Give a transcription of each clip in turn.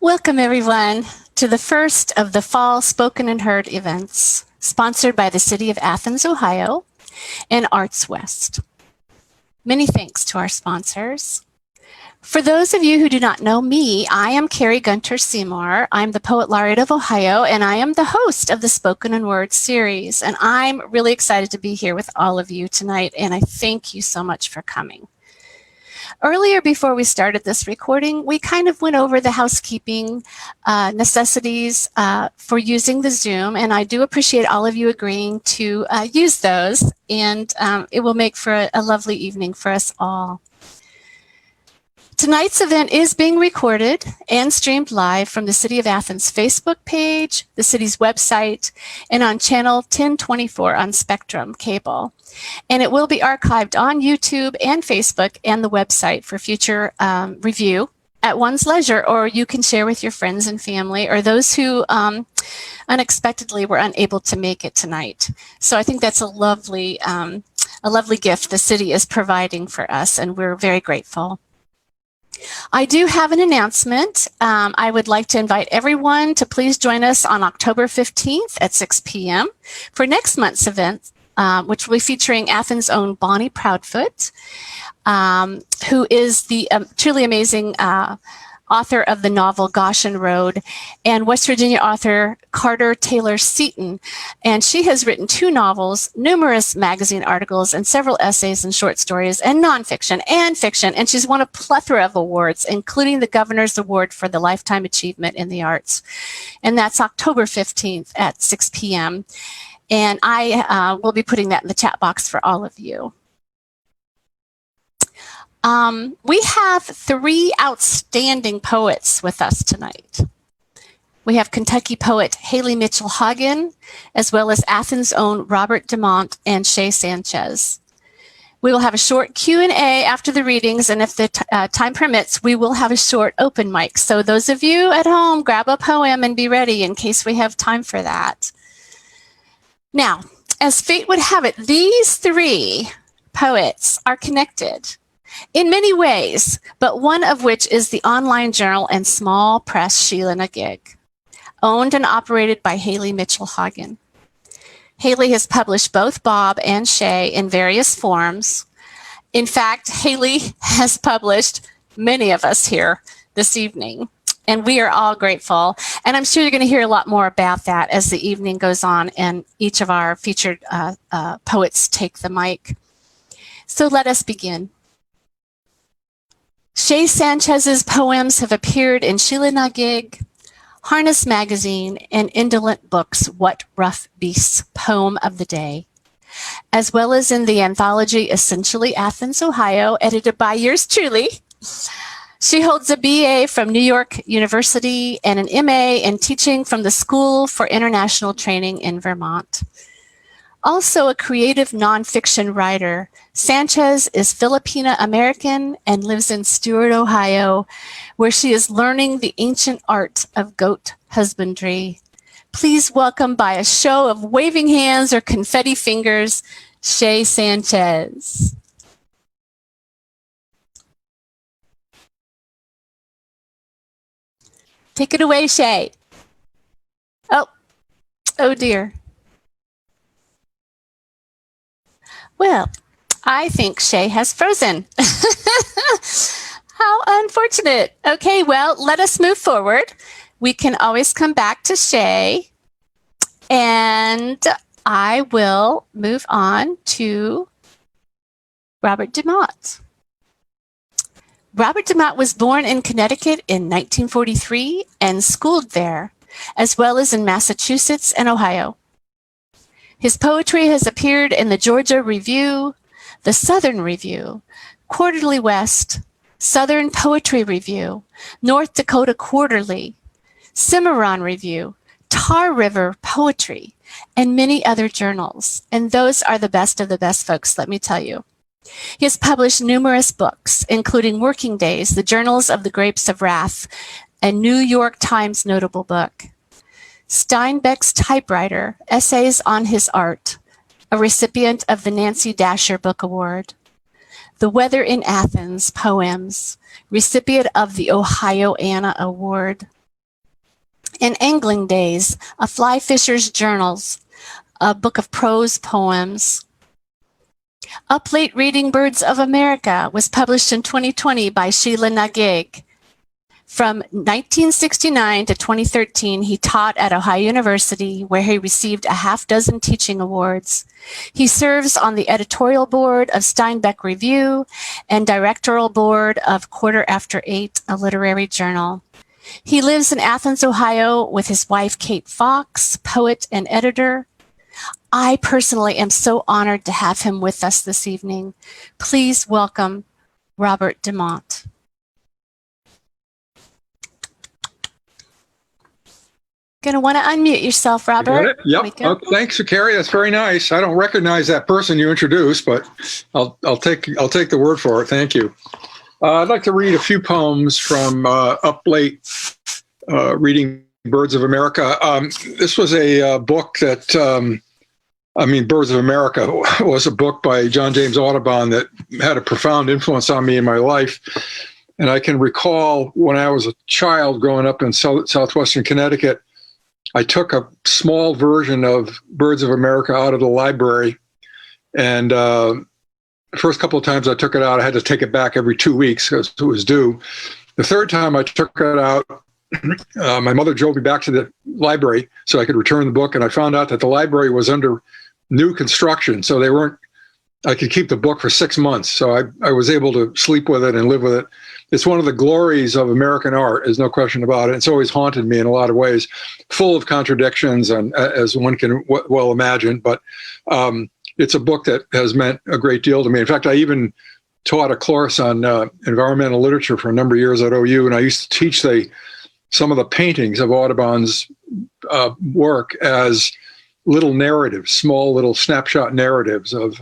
Welcome everyone to the first of the fall Spoken and Heard events, sponsored by the City of Athens, Ohio, and Arts West. Many thanks to our sponsors. For those of you who do not know me, I am Carrie Gunter Seymour. I'm the Poet Laureate of Ohio, and I am the host of the Spoken and Word series. And I'm really excited to be here with all of you tonight, and I thank you so much for coming. Earlier, before we started this recording, we kind of went over the housekeeping necessities for using the Zoom, and I do appreciate all of you agreeing to use those, and it will make for a lovely evening for us all. Tonight's event is being recorded and streamed live from the City of Athens Facebook page, the city's website, and on channel 1024 on Spectrum Cable. And it will be archived on YouTube and Facebook and the website for future review at one's leisure, or you can share with your friends and family or those who unexpectedly were unable to make it tonight. So I think that's a lovely gift the city is providing for us, and we're very grateful. I do have an announcement. I would like to invite everyone to please join us on October 15th at 6 p.m. for next month's event, which will be featuring Athens' own Bonnie Proudfoot, who is the truly amazing author of the novel Goshen Road, and West Virginia author Carter Taylor Seaton. And she has written 2 novels, numerous magazine articles, and several essays and short stories, and nonfiction and fiction. And she's won a plethora of awards, including the Governor's Award for the Lifetime Achievement in the Arts. And that's October 15th at 6 p.m. And I will be putting that in the chat box for all of you. We have 3 outstanding poets with us tonight. We have Kentucky poet Haley Mitchell Hagen, as well as Athens' own Robert Dumont and Shay Sanchez. We will have a short Q&A after the readings, and if the time permits, we will have a short open mic. So those of you at home, grab a poem and be ready in case we have time for that. Now, as fate would have it, these 3 poets are connected in many ways, but one of which is the online journal and small press Sheila Nagig, owned and operated by Haley Mitchell Hagen. Haley has published both Bob and Shay in various forms. In fact, Haley has published many of us here this evening, and we are all grateful. And I'm sure you're going to hear a lot more about that as the evening goes on and each of our featured poets take the mic. So let us begin. Shay Sanchez's poems have appeared in Sheila Nagig, Harness Magazine, and Indolent Books' What Rough Beasts Poem of the Day, as well as in the anthology Essentially Athens, Ohio, edited by yours truly. She holds a BA from New York University and an MA in teaching from the School for International Training in Vermont. Also a creative nonfiction writer, Sanchez is Filipina-American and lives in Stewart, Ohio, where she is learning the ancient art of goat husbandry. Please welcome by a show of waving hands or confetti fingers, Shay Sanchez. Take it away, Shay. Oh dear. Well, I think Shay has frozen. How unfortunate. Okay, well, let us move forward. We can always come back to Shay, and I will move on to Robert Dumont. Robert Dumont was born in Connecticut in 1943 and schooled there, as well as in Massachusetts and Ohio. His poetry has appeared in the Georgia Review, the Southern Review, Quarterly West, Southern Poetry Review, North Dakota Quarterly, Cimarron Review, Tar River Poetry, and many other journals. And those are the best of the best, folks, let me tell you. He has published numerous books, including Working Days, The Journals of the Grapes of Wrath, a New York Times notable book. Steinbeck's Typewriter, Essays on His Art, a recipient of the Nancy Dasher Book Award. The Weather in Athens, Poems, recipient of the Ohio Anna Award. and Angling Days, a fly fisher's journals, a book of prose poems. Up Late Reading Birds of America was published in 2020 by Sheila Nagig. From 1969 to 2013, he taught at Ohio University, where he received a half-dozen teaching awards. He serves on the editorial board of Steinbeck Review and directorial board of Quarter After Eight, a literary journal. He lives in Athens, Ohio, with his wife, Kate Fox, poet and editor. I personally am so honored to have him with us this evening. Please welcome Robert DeMont. Going to want to unmute yourself, Robert. Yep. Oh, thanks, Carrie. That's very nice. I don't recognize that person you introduced, but I'll take the word for it. Thank you. I'd like to read a few poems from Up Late Reading Birds of America. This was a book that, Birds of America was a book by John James Audubon that had a profound influence on me in my life. And I can recall when I was a child growing up in southwestern Connecticut, I took a small version of Birds of America out of the library. And the first couple of times I took it out, I had to take it back every 2 weeks because it was due. The third time I took it out, my mother drove me back to the library so I could return the book. And I found out that the library was under new construction. So I could keep the book for 6 months. So I was able to sleep with it and live with it. It's one of the glories of American art, there's no question about it. It's always haunted me in a lot of ways, full of contradictions, and as one can well imagine. But it's a book that has meant a great deal to me. In fact, I even taught a course on environmental literature for a number of years at OU, and I used to teach some of the paintings of Audubon's work as little narratives, small little snapshot narratives of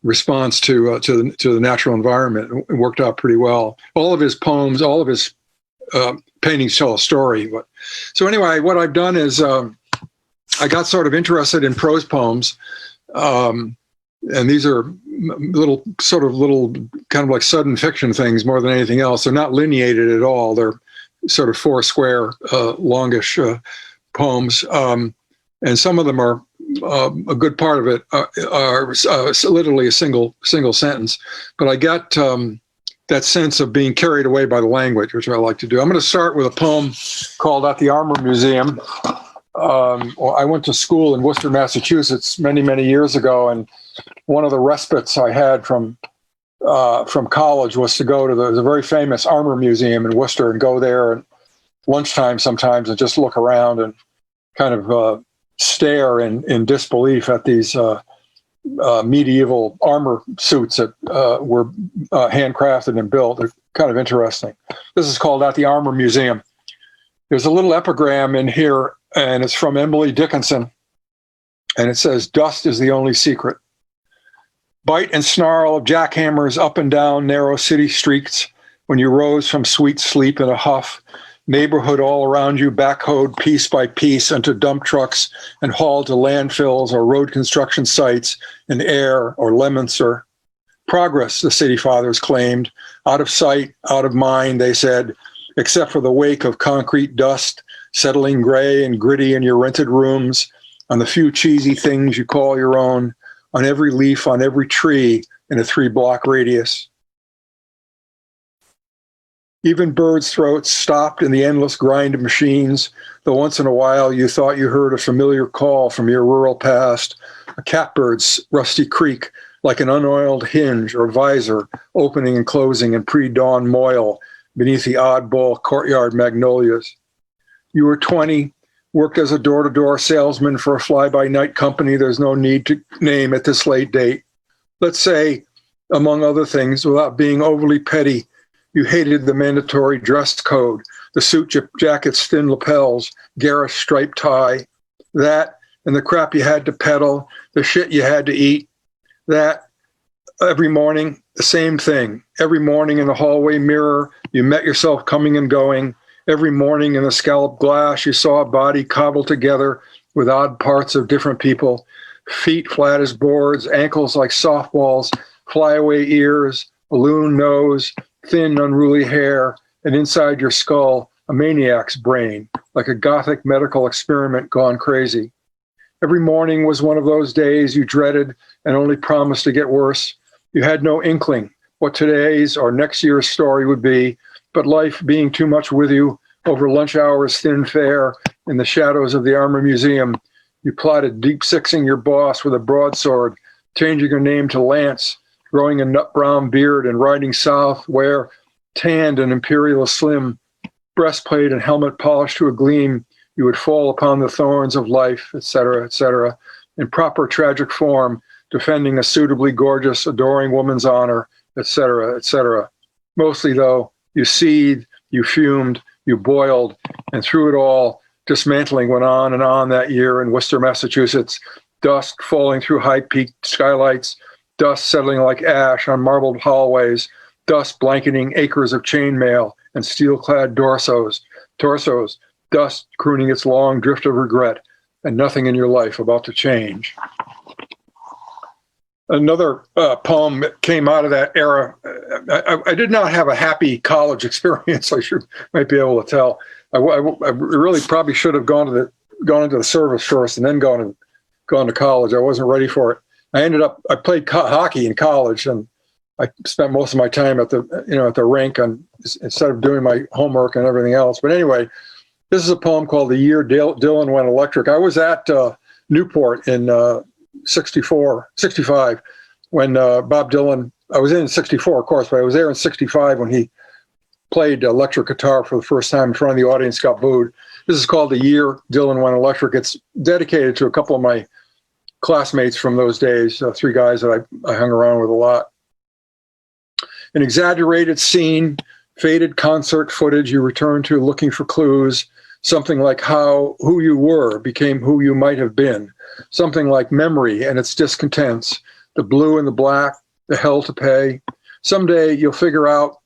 response to the natural environment. It worked out pretty well. All of his poems, all of his paintings tell a story. So anyway, what I've done is I got sort of interested in prose poems, and these are little kind of like sudden fiction things more than anything else. They're not lineated at all. They're sort of four square, longish poems, and some of them are. A good part of it are literally a single sentence, but I got that sense of being carried away by the language, which I like to do. I'm going to start with a poem called "At the Armor Museum." I went to school in Worcester, Massachusetts, many years ago, and one of the respites I had from college was to go to the very famous Armor Museum in Worcester and go there at lunchtime sometimes and just look around and kind of stare in disbelief at these medieval armor suits that were handcrafted and built. They're kind of interesting. This is called At the Armor Museum. There's a little epigram in here, and it's from Emily Dickinson, and it says, "Dust is the only secret. Bite and snarl of jackhammers up and down narrow city streets when you rose from sweet sleep in a huff, neighborhood all around you backhoed piece by piece into dump trucks and hauled to landfills or road construction sites in Ayr or Leominster. Progress, the city fathers claimed, out of sight, out of mind, they said, except for the wake of concrete dust settling gray and gritty in your rented rooms, on the few cheesy things you call your own, on every leaf on every tree in a 3-block radius. Even birds' throats stopped in the endless grind of machines, though once in a while you thought you heard a familiar call from your rural past, a catbird's rusty creak like an unoiled hinge or visor opening and closing in pre-dawn moil beneath the oddball courtyard magnolias. You were 20, worked as a door-to-door salesman for a fly-by-night company there's no need to name at this late date. Let's say, among other things, without being overly petty, you hated the mandatory dress code, the suit jacket's thin lapels, garish striped tie, that and the crap you had to peddle, the shit you had to eat, that every morning, the same thing. Every morning in the hallway mirror, you met yourself coming and going. Every morning in the scalloped glass, you saw a body cobbled together with odd parts of different people, feet flat as boards, ankles like softballs, flyaway ears, balloon nose, thin, unruly hair, and inside your skull, a maniac's brain, like a Gothic medical experiment gone crazy. Every morning was one of those days you dreaded and only promised to get worse. You had no inkling what today's or next year's story would be, but life being too much with you over lunch hour's thin fare in the shadows of the Armor Museum, you plotted deep-sixing your boss with a broadsword, changing your name to Lance, growing a nut-brown beard and riding south where, tanned and imperial slim, breastplate and helmet polished to a gleam, you would fall upon the thorns of life, etc., in proper tragic form, defending a suitably gorgeous, adoring woman's honor, etc. Mostly, though, you seethed, you fumed, you boiled, and through it all, dismantling went on and on that year in Worcester, Massachusetts, dust falling through high-peaked skylights, dust settling like ash on marbled hallways, dust blanketing acres of chainmail and steel-clad torsos, dust crooning its long drift of regret, and nothing in your life about to change. Another poem that came out of that era. I did not have a happy college experience. Might be able to tell. I really probably should have gone into the service first and then gone to college. I wasn't ready for it. I played hockey in college, and I spent most of my time at the rink instead of doing my homework and everything else. But anyway, this is a poem called "The Year Dylan Went Electric." I was at Newport in 65 when Bob Dylan. I was in 64, of course, but I was there in 65 when he played electric guitar for the first time in front of the audience, got booed. This is called "The Year Dylan Went Electric." It's dedicated to a couple of my classmates from those days, three guys that I hung around with a lot. An exaggerated scene, faded concert footage you return to looking for clues, something like how who you were became who you might have been, something like memory and its discontents, the blue and the black, the hell to pay. Someday you'll figure out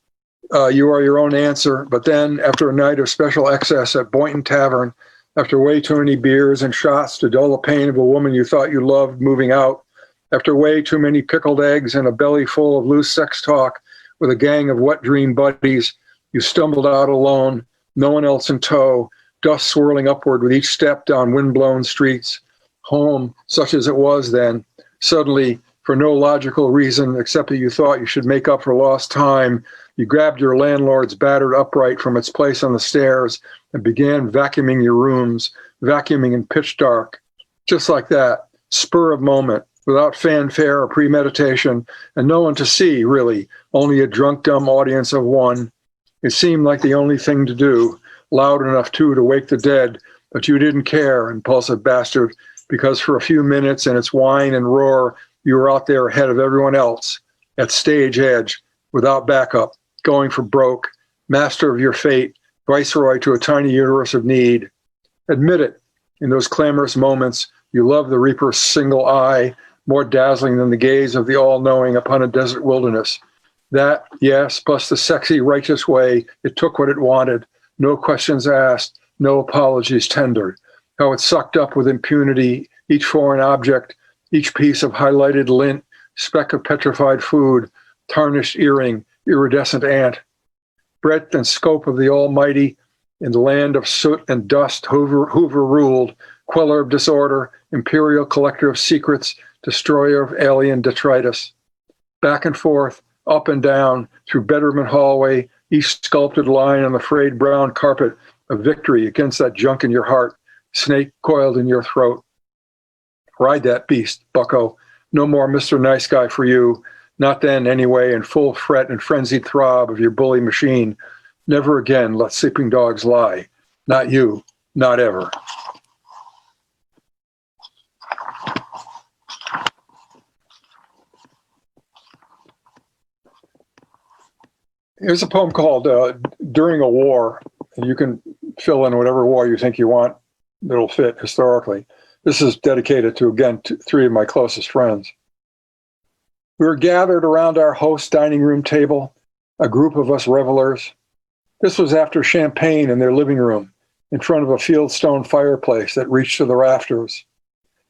you are your own answer, but then after a night of special excess at Boynton Tavern, after way too many beers and shots to dull the pain of a woman you thought you loved moving out, after way too many pickled eggs and a belly full of loose sex talk with a gang of wet dream buddies, you stumbled out alone, no one else in tow, dust swirling upward with each step down wind-blown streets. Home, such as it was then, suddenly, for no logical reason except that you thought you should make up for lost time, you grabbed your landlord's battered upright from its place on the stairs and began vacuuming your rooms, vacuuming in pitch dark. Just like that, spur of moment, without fanfare or premeditation, and no one to see, really, only a drunk, dumb audience of one. It seemed like the only thing to do, loud enough, too, to wake the dead, but you didn't care, impulsive bastard, because for a few minutes in its whine and roar, you were out there ahead of everyone else, at stage edge, without backup, going for broke, master of your fate, viceroy to a tiny universe of need. Admit it, in those clamorous moments, you love the reaper's single eye, more dazzling than the gaze of the all-knowing upon a desert wilderness. That, yes, plus the sexy, righteous way it took what it wanted, no questions asked, no apologies tendered. How it sucked up with impunity each foreign object, each piece of highlighted lint, speck of petrified food, tarnished earring, iridescent ant. Breadth and scope of the Almighty, in the land of soot and dust, Hoover ruled, queller of disorder, imperial collector of secrets, destroyer of alien detritus. Back and forth, up and down, through bedroom and hallway, each sculpted line on the frayed brown carpet, a victory against that junk in your heart, snake coiled in your throat. Ride that beast, bucko. No more Mr. Nice Guy for you. Not then, anyway, in full fret and frenzied throb of your bully machine. Never again let sleeping dogs lie. Not you, not ever. Here's a poem called During a War. And you can fill in whatever war you think you want that'll fit historically. This is dedicated to, again, three of my closest friends. We were gathered around our host's dining room table, a group of us revelers. This was after champagne in their living room, in front of a fieldstone fireplace that reached to the rafters.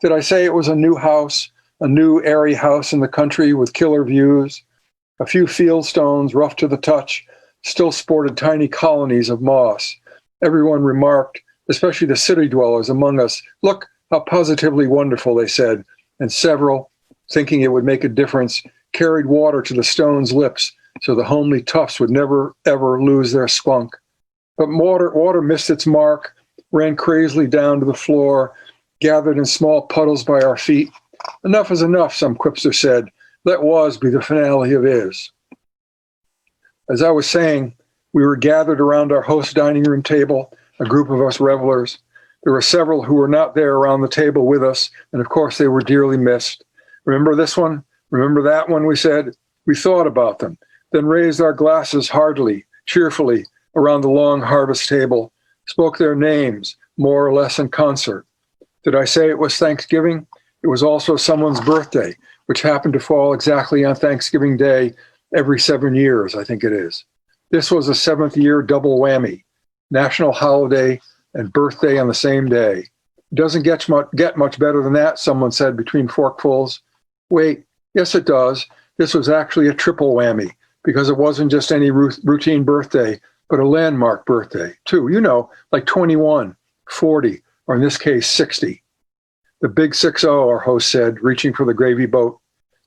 Did I say it was a new house, a new airy house in the country with killer views? A few fieldstones, rough to the touch, still sported tiny colonies of moss. Everyone remarked, especially the city dwellers among us. Look how positively wonderful, they said, and several, thinking it would make a difference, carried water to the stones' lips so the homely toughs would never, ever lose their spunk. But water missed its mark, ran crazily down to the floor, gathered in small puddles by our feet. Enough is enough, some quipster said. Let was be the finale of is. As I was saying, we were gathered around our host's dining room table, a group of us revelers. There were several who were not there around the table with us, and of course they were dearly missed. Remember this one? Remember that one, we said? We thought about them, then raised our glasses heartily, cheerfully, around the long harvest table, spoke their names, more or less in concert. Did I say it was Thanksgiving? It was also someone's birthday, which happened to fall exactly on Thanksgiving Day every 7 years, I think it is. This was a 7th year double whammy, national holiday and birthday on the same day. It doesn't get much better than that, someone said between forkfuls. Wait, yes it does. This was actually a triple whammy because it wasn't just any routine birthday, but a landmark birthday too. You know, like 21, 40, or in this case, 60. The big 60, our host said, reaching for the gravy boat.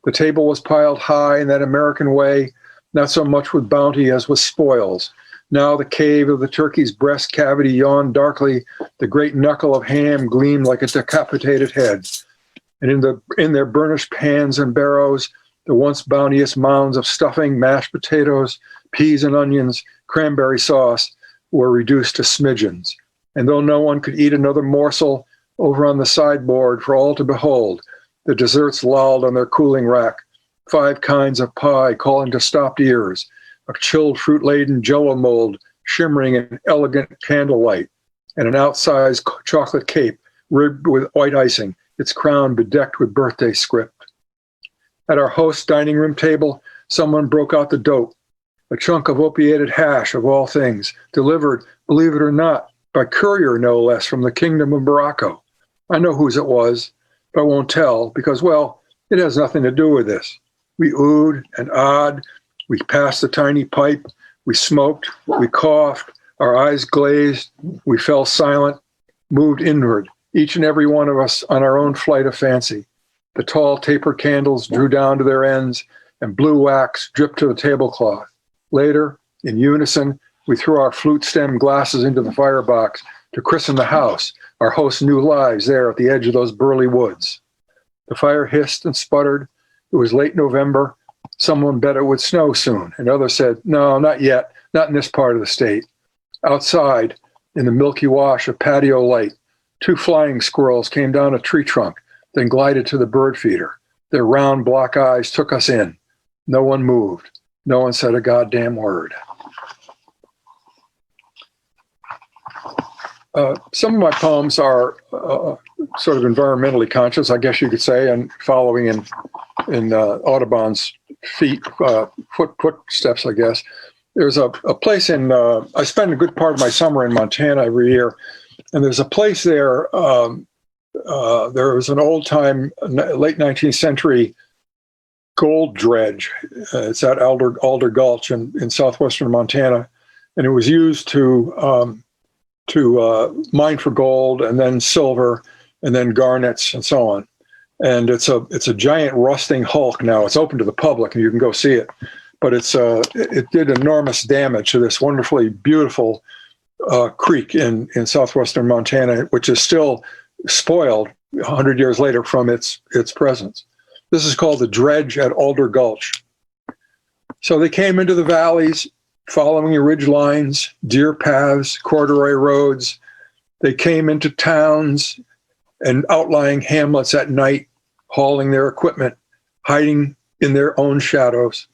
The table was piled high in that American way, not so much with bounty as with spoils. Now the cave of the turkey's breast cavity yawned darkly. The great knuckle of ham gleamed like a decapitated head. And in their burnished pans and barrows, the once bounteous mounds of stuffing, mashed potatoes, peas and onions, cranberry sauce were reduced to smidgens. And though no one could eat another morsel, over on the sideboard for all to behold, the desserts lolled on their cooling rack, 5 kinds of pie calling to stopped ears, a chilled fruit-laden jello mold shimmering in elegant candlelight, and an outsized chocolate cape ribbed with white icing, its crown bedecked with birthday script. At our host's dining room table, someone broke out the dope, a chunk of opiated hash of all things, delivered, believe it or not, by courier no less from the kingdom of Morocco. I know whose it was, but I won't tell because, well, it has nothing to do with this. We oohed and ahed, we passed the tiny pipe, we smoked, we coughed, our eyes glazed, we fell silent, moved inward, each and every one of us on our own flight of fancy. The tall taper candles drew down to their ends, and blue wax dripped to the tablecloth. Later, in unison, we threw our flute stem glasses into the firebox to christen the house, our host's new lives there at the edge of those burly woods. The fire hissed and sputtered. It was late November. Someone bet it would snow soon, and others said, no, not yet, not in this part of the state. Outside, in the milky wash of patio light, 2 flying squirrels came down a tree trunk, then glided to the bird feeder. Their round black eyes took us in. No one moved. No one said a goddamn word. Some of my poems are sort of environmentally conscious, I guess you could say, and following in Audubon's footsteps, I guess. There's a place in, I spend a good part of my summer in Montana every year, and there's a place there, there was an old-time, late 19th century gold dredge. It's at Alder Gulch in southwestern Montana, and it was used to mine for gold and then silver and then garnets and so on. And it's a giant rusting hulk now. It's open to the public and you can go see it. But it did enormous damage to this wonderfully beautiful creek in southwestern Montana, which is still spoiled 100 years later from its presence. This is called the dredge at Alder Gulch. So they came into the valleys, following ridge lines, deer paths, corduroy roads. They came into towns and outlying hamlets at night, hauling their equipment, hiding in their own shadows.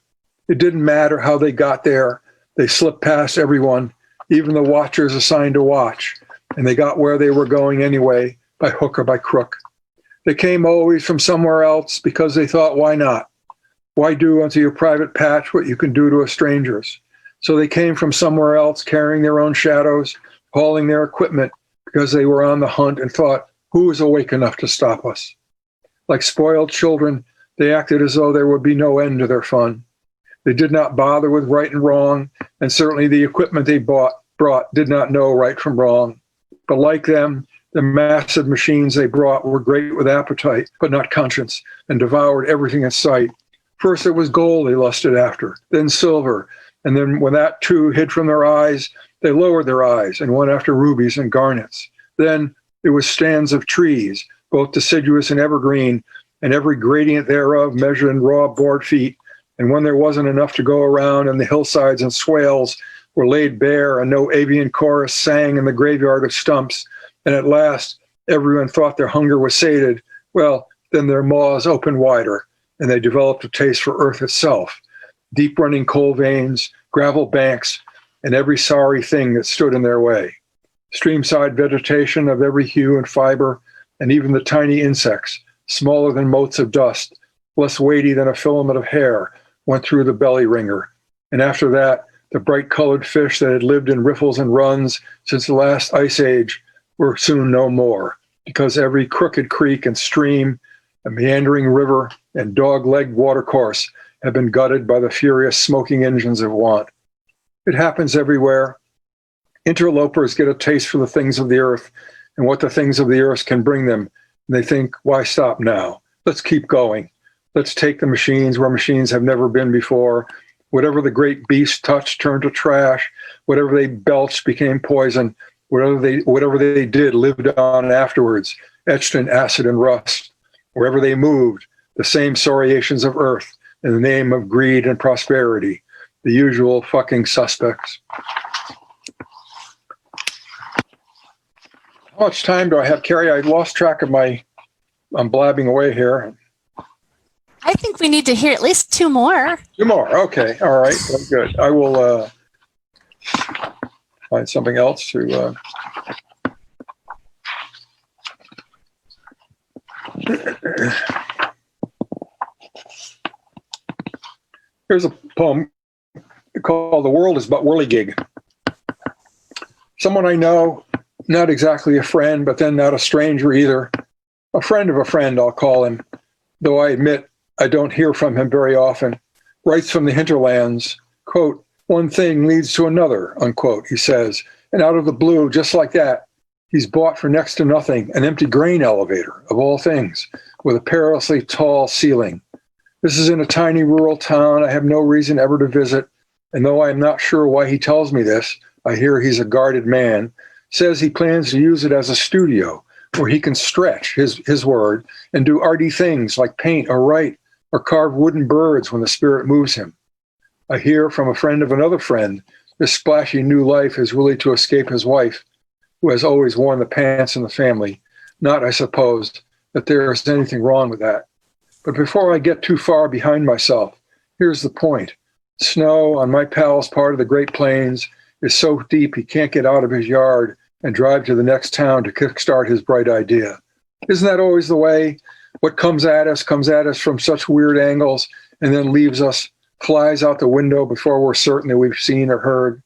It didn't matter how they got there. They slipped past everyone, even the watchers assigned to watch, and they got where they were going anyway, by hook or by crook. They came always from somewhere else because they thought, why not? Why do unto your private patch what you can do to a stranger's? So they came from somewhere else, carrying their own shadows, hauling their equipment, because they were on the hunt and thought, who is awake enough to stop us? Like spoiled children, they acted as though there would be no end to their fun. They did not bother with right and wrong, and certainly the equipment they brought did not know right from wrong. But like them, the massive machines they brought were great with appetite, but not conscience, and devoured everything in sight. First it was gold they lusted after, then silver, and then when that too hid from their eyes, they lowered their eyes and went after rubies and garnets. Then it was stands of trees, both deciduous and evergreen, and every gradient thereof measured in raw board feet. And when there wasn't enough to go around, and the hillsides and swales were laid bare, and no avian chorus sang in the graveyard of stumps, and at last everyone thought their hunger was sated, well, then their maws opened wider, and they developed a taste for earth itself, deep-running coal veins, gravel banks, and every sorry thing that stood in their way. Streamside vegetation of every hue and fiber, and even the tiny insects, smaller than motes of dust, less weighty than a filament of hair, went through the belly ringer. And after that, the bright-colored fish that had lived in riffles and runs since the last ice age were soon no more, because every crooked creek and stream, a meandering river, and dog-legged watercourse have been gutted by the furious smoking engines of want. It happens everywhere. Interlopers get a taste for the things of the earth and what the things of the earth can bring them. And they think, why stop now? Let's keep going. Let's take the machines where machines have never been before. Whatever the great beast touched turned to trash. Whatever they belched became poison. Whatever they did lived on afterwards, etched in acid and rust. Wherever they moved, the same scoriations of earth in the name of greed and prosperity. The usual fucking suspects. How much time do I have, Carrie? I lost track of I'm blabbing away here. I think we need to hear at least two more. Two more, okay, all right, well, good. I will find something else to... Here's a poem called The World is But Whirligig. Someone I know, not exactly a friend, but then not a stranger either. A friend of a friend, I'll call him, though I admit I don't hear from him very often, writes from the hinterlands, quote, one thing leads to another, unquote, he says. And out of the blue, just like that, he's bought for next to nothing an empty grain elevator, of all things, with a perilously tall ceiling. This is in a tiny rural town I have no reason ever to visit, and though I am not sure why he tells me this, I hear he's a guarded man, says he plans to use it as a studio where he can stretch his word and do arty things like paint or write or carve wooden birds when the spirit moves him. I hear from a friend of another friend this splashy new life is really to escape his wife, who has always worn the pants in the family. Not, I suppose, that there is anything wrong with that. But before I get too far behind myself, here's the point. Snow on my pal's part of the Great Plains is so deep he can't get out of his yard and drive to the next town to kickstart his bright idea. Isn't that always the way? What comes at us from such weird angles and then leaves us, flies out the window before we're certain that we've seen or heard.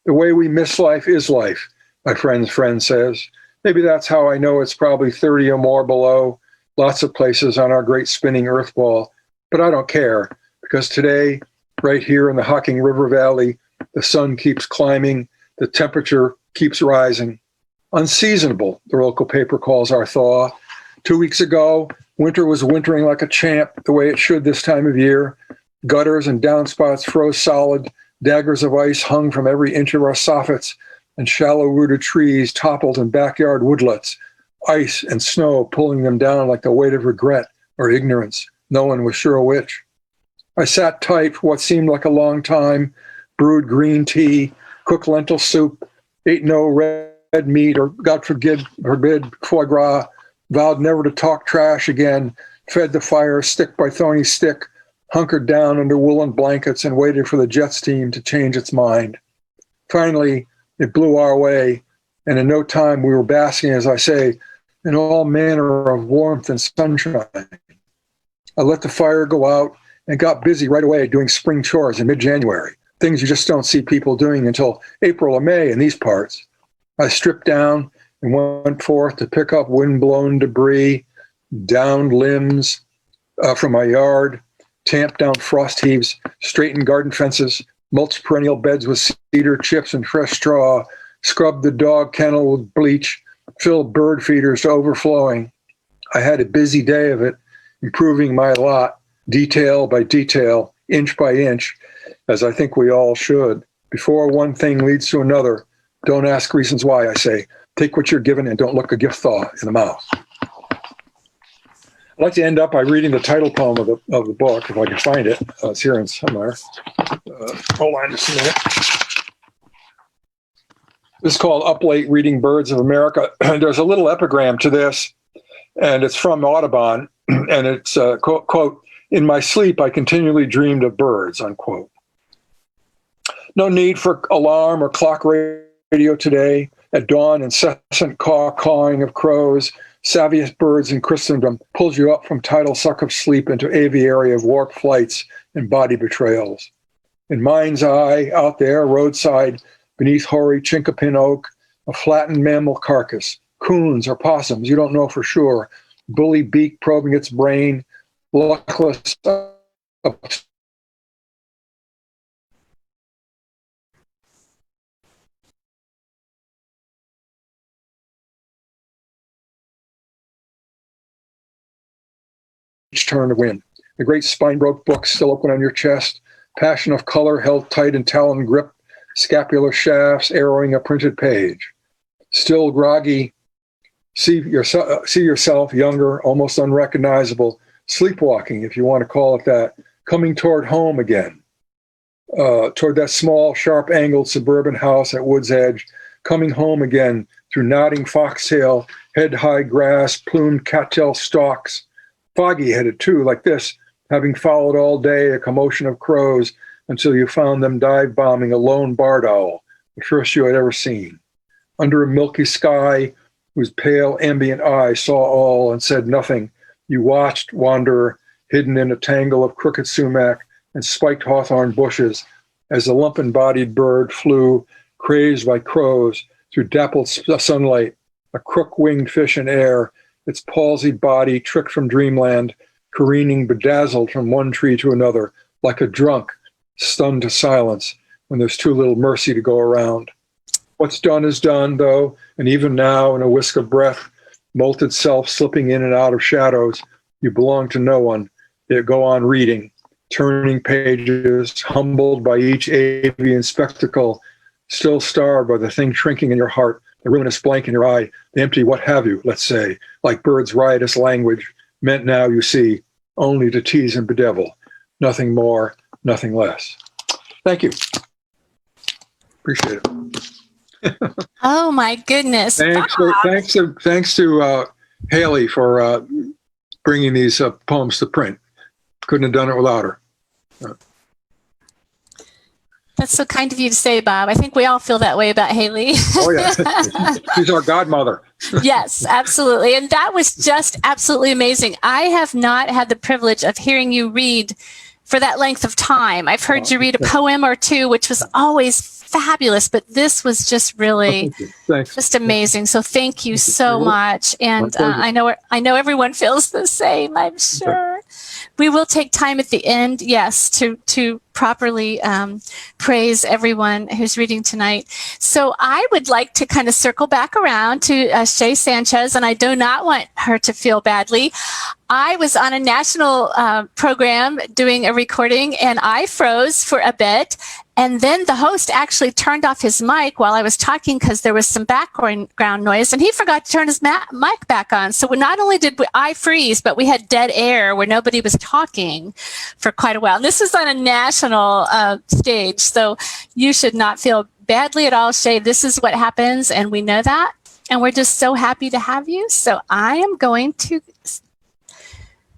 The way we miss life is life, my friend's friend says. Maybe that's how I know it's probably 30 or more below, lots of places on our great spinning earth ball. But I don't care, because today, right here in the Hocking River Valley, the sun keeps climbing, the temperature keeps rising. Unseasonable, the local paper calls our thaw. 2 weeks ago, winter was wintering like a champ, the way it should this time of year. Gutters and downspouts froze solid, daggers of ice hung from every inch of our soffits, and shallow-rooted trees toppled in backyard woodlets, ice and snow pulling them down like the weight of regret or ignorance. No one was sure which. I sat tight for what seemed like a long time, brewed green tea, cooked lentil soup, ate no red meat or, God forbid, foie gras, vowed never to talk trash again, fed the fire stick by thorny stick, hunkered down under woolen blankets and waited for the Jets team to change its mind. Finally, it blew our way, and in no time we were basking, as I say, in all manner of warmth and sunshine. I let the fire go out and got busy right away doing spring chores in mid-January, things you just don't see people doing until April or May in these parts. I stripped down and went forth to pick up wind-blown debris, downed limbs from my yard, tamped down frost heaves, straightened garden fences, mulched perennial beds with cedar chips and fresh straw, scrubbed the dog kennel with bleach, filled bird feeders to overflowing. I had a busy day of it, improving my lot, detail by detail, inch by inch, as I think we all should. Before one thing leads to another, don't ask reasons why, I say. Take what you're given and don't look a gift thaw in the mouth. I'd like to end up by reading the title poem of the book, if I can find it. It's here in somewhere. Hold on just a minute. This is called Up Late Reading Birds of America. There's a little epigram to this, and it's from Audubon, and it's, quote, "In my sleep, I continually dreamed of birds," unquote. No need for alarm or clock radio today. At dawn, incessant caw-cawing of crows, savviest birds in Christendom, pulls you up from tidal suck of sleep into aviary of warped flights and body betrayals. In mind's eye, out there, roadside, beneath hoary chinkapin oak, a flattened mammal carcass, coons or possums, you don't know for sure, bully beak probing its brain, luckless each turn to win. The great spine-broke book still open on your chest, passion of color held tight in talon grip, scapular shafts arrowing a printed page. Still groggy, see yourself younger, almost unrecognizable, sleepwalking, if you want to call it that, coming toward home again, toward that small, sharp-angled suburban house at Wood's Edge, coming home again through nodding foxtail, head-high grass, plumed cattail stalks, foggy-headed too, like this, having followed all day a commotion of crows until you found them dive-bombing a lone barred owl, the first you had ever seen. Under a milky sky whose pale ambient eye saw all and said nothing, you watched, wanderer, hidden in a tangle of crooked sumac and spiked hawthorn bushes, as the lumpen-bodied bird flew, crazed by crows, through dappled sunlight, a crook-winged fish in air, its palsied body tricked from dreamland, careening bedazzled from one tree to another, like a drunk, stunned to silence when there's too little mercy to go around. What's done is done, though, and even now, in a whisk of breath, molted self slipping in and out of shadows, you belong to no one, yet go on reading, turning pages, humbled by each avian spectacle, still starved by the thing shrinking in your heart, the ruinous blank in your eye, the empty what have you, let's say, like birds' riotous language, meant now, you see, only to tease and bedevil. Nothing more, nothing less. Thank you. Appreciate it. Oh my goodness. Thanks to Haley for bringing these poems to print. Couldn't have done it without her. That's so kind of you to say, Bob. I think we all feel that way about Haley. Oh, yeah. She's our godmother. Yes, absolutely. And that was just absolutely amazing. I have not had the privilege of hearing you read for that length of time. I've heard you read a poem or two, which was always fabulous, but this was just really just amazing. So thank you so much. And I know everyone feels the same, I'm sure. We will take time at the end, yes, to properly praise everyone who's reading tonight. So I would like to kind of circle back around to Shay Sanchez, and I do not want her to feel badly. I was on a national program doing a recording, and I froze for a bit. And then the host actually turned off his mic while I was talking because there was some background noise, and he forgot to turn his mic back on. So not only did I freeze, but we had dead air where nobody was talking for quite a while. And this is on a national stage, so you should not feel badly at all, Shay. This is what happens, and we know that. And we're just so happy to have you. So I am going to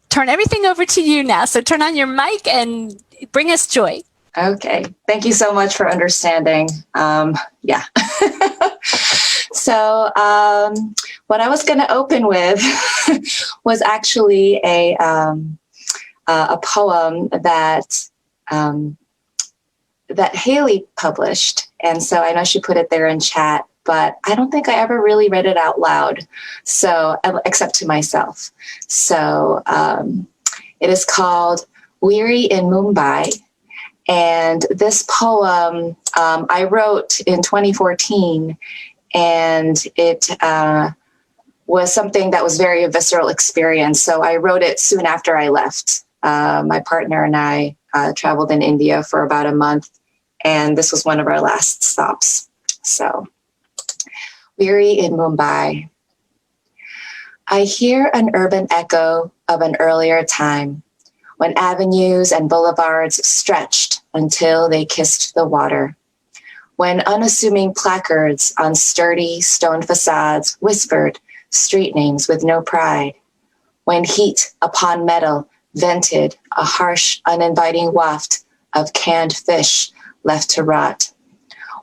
turn everything over to you now. So turn on your mic and bring us joy. Okay. Thank you so much for understanding. Yeah. So what I was going to open with was actually a poem that Haley published. And so I know she put it there in chat, but I don't think I ever really read it out loud. So, except to myself. So it is called Weary in Mumbai. And this poem I wrote in 2014, and it was something that was very a visceral experience. So I wrote it soon after I left. My partner and I traveled in India for about a month, and this was one of our last stops. So, weary in Mumbai. I hear an urban echo of an earlier time, when avenues and boulevards stretched until they kissed the water, when unassuming placards on sturdy stone facades whispered street names with no pride, when heat upon metal vented a harsh, uninviting waft of canned fish left to rot,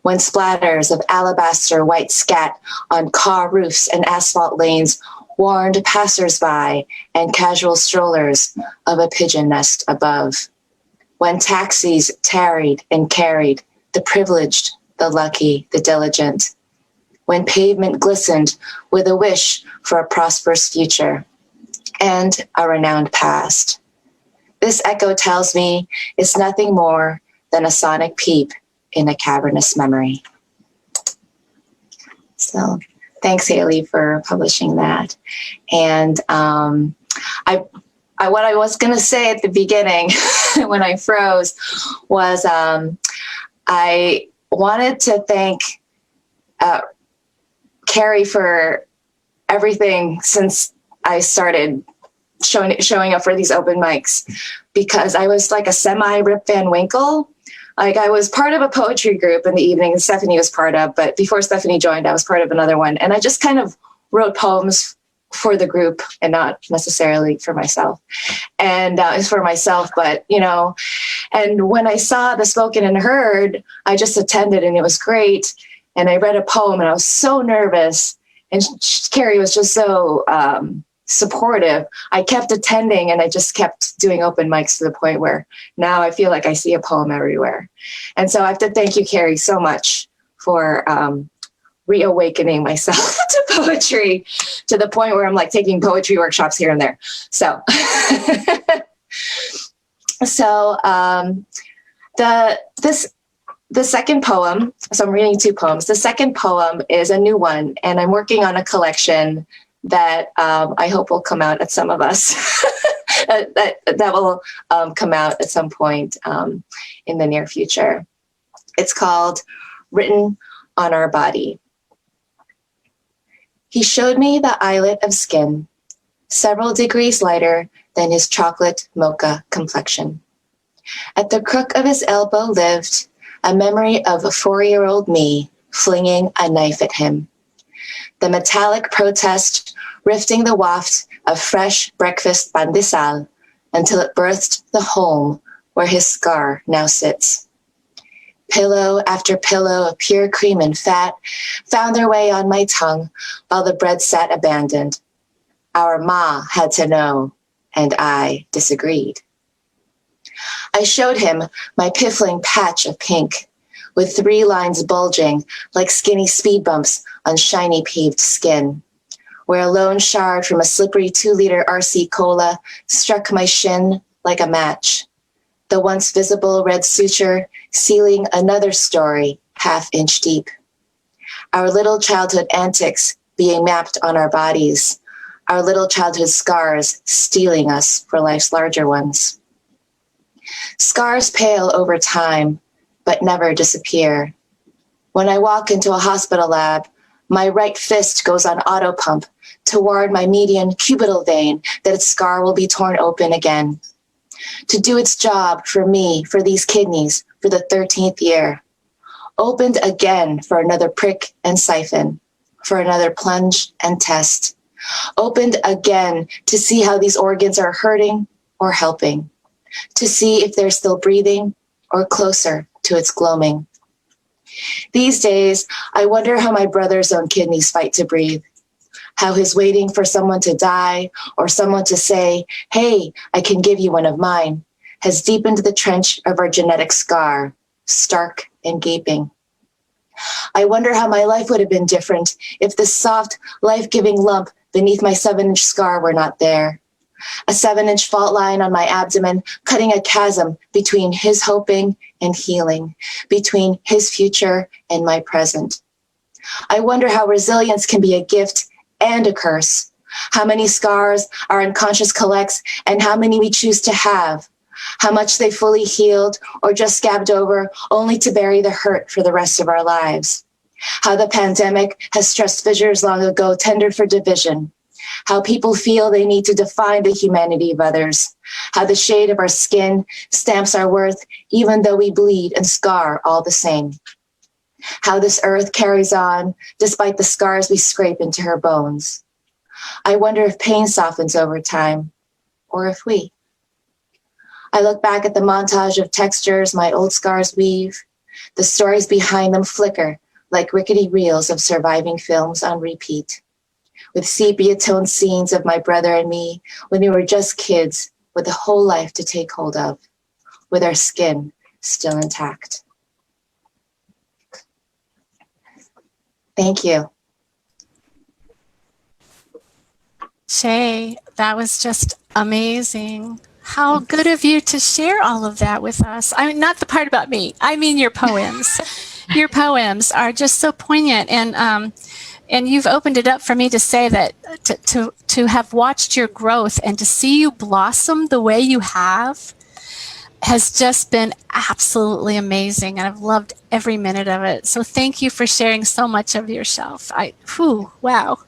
when splatters of alabaster white scat on car roofs and asphalt lanes warned passers-by and casual strollers of a pigeon nest above, when taxis tarried and carried the privileged, the lucky, the diligent, when pavement glistened with a wish for a prosperous future and a renowned past. This echo tells me it's nothing more than a sonic peep in a cavernous memory. So thanks, Haley, for publishing that. And what I was going to say at the beginning when I froze was I wanted to thank Carrie for everything since I started showing up for these open mics, because I was like a semi-Rip Van Winkle. Like, I was part of a poetry group in the evening, and Stephanie was part of, but before Stephanie joined, I was part of another one. And I just kind of wrote poems for the group and not necessarily for myself. And it's for myself, but, you know, and when I saw the Spoken and Heard, I just attended and it was great. And I read a poem and I was so nervous. And Carrie was just so supportive. I kept attending and I just kept doing open mics to the point where now I feel like I see a poem everywhere. And so I have to thank you, Carrie, so much for reawakening myself to poetry, to the point where I'm like taking poetry workshops here and there. So, the second poem, so I'm reading two poems. The second poem is a new one, and I'm working on a collection that I hope will come out at some of us. that will come out at some point in the near future. It's called Written on Our Body. He showed me the islet of skin, several degrees lighter than his chocolate mocha complexion. At the crook of his elbow lived a memory of a 4-year-old me flinging a knife at him. The metallic protest rifting the waft of fresh breakfast pandesal until it birthed the home where his scar now sits. Pillow after pillow of pure cream and fat found their way on my tongue while the bread sat abandoned. Our ma had to know, and I disagreed. I showed him my piffling patch of pink, with 3 lines bulging like skinny speed bumps on shiny paved skin, where a lone shard from a slippery 2-liter RC Cola struck my shin like a match. The once visible red suture sealing another story 1/2 inch deep. Our little childhood antics being mapped on our bodies, our little childhood scars stealing us for life's larger ones. Scars pale over time, but never disappear. When I walk into a hospital lab, my right fist goes on auto pump toward my median cubital vein that its scar will be torn open again. To do its job for me, for these kidneys, for the 13th year. Opened again for another prick and siphon, for another plunge and test. Opened again to see how these organs are hurting or helping. To see if they're still breathing or closer to its gloaming. These days, I wonder how my brother's own kidneys fight to breathe. How his waiting for someone to die or someone to say, hey, I can give you one of mine, has deepened the trench of our genetic scar, stark and gaping. I wonder how my life would have been different if the soft, life-giving lump beneath my 7-inch scar were not there. a 7-inch fault line on my abdomen, cutting a chasm between his hoping and healing, between his future and my present. I wonder how resilience can be a gift and a curse, how many scars our unconscious collects and how many we choose to have, how much they fully healed or just scabbed over only to bury the hurt for the rest of our lives, how the pandemic has stressed fissures long ago tendered for division, how people feel they need to define the humanity of others, how the shade of our skin stamps our worth even though we bleed and scar all the same, how this earth carries on despite the scars we scrape into her bones. I wonder if pain softens over time, or if we. I look back at the montage of textures my old scars weave. The stories behind them flicker like rickety reels of surviving films on repeat, with sepia-toned scenes of my brother and me when we were just kids with a whole life to take hold of, with our skin still intact. Thank you. Shay, that was just amazing. How good of you to share all of that with us. I mean, not the part about me. I mean your poems. Your poems are just so poignant, and you've opened it up for me to say that to have watched your growth and to see you blossom the way you have has just been absolutely amazing, and I've loved every minute of it. So thank you for sharing so much of yourself. Wow.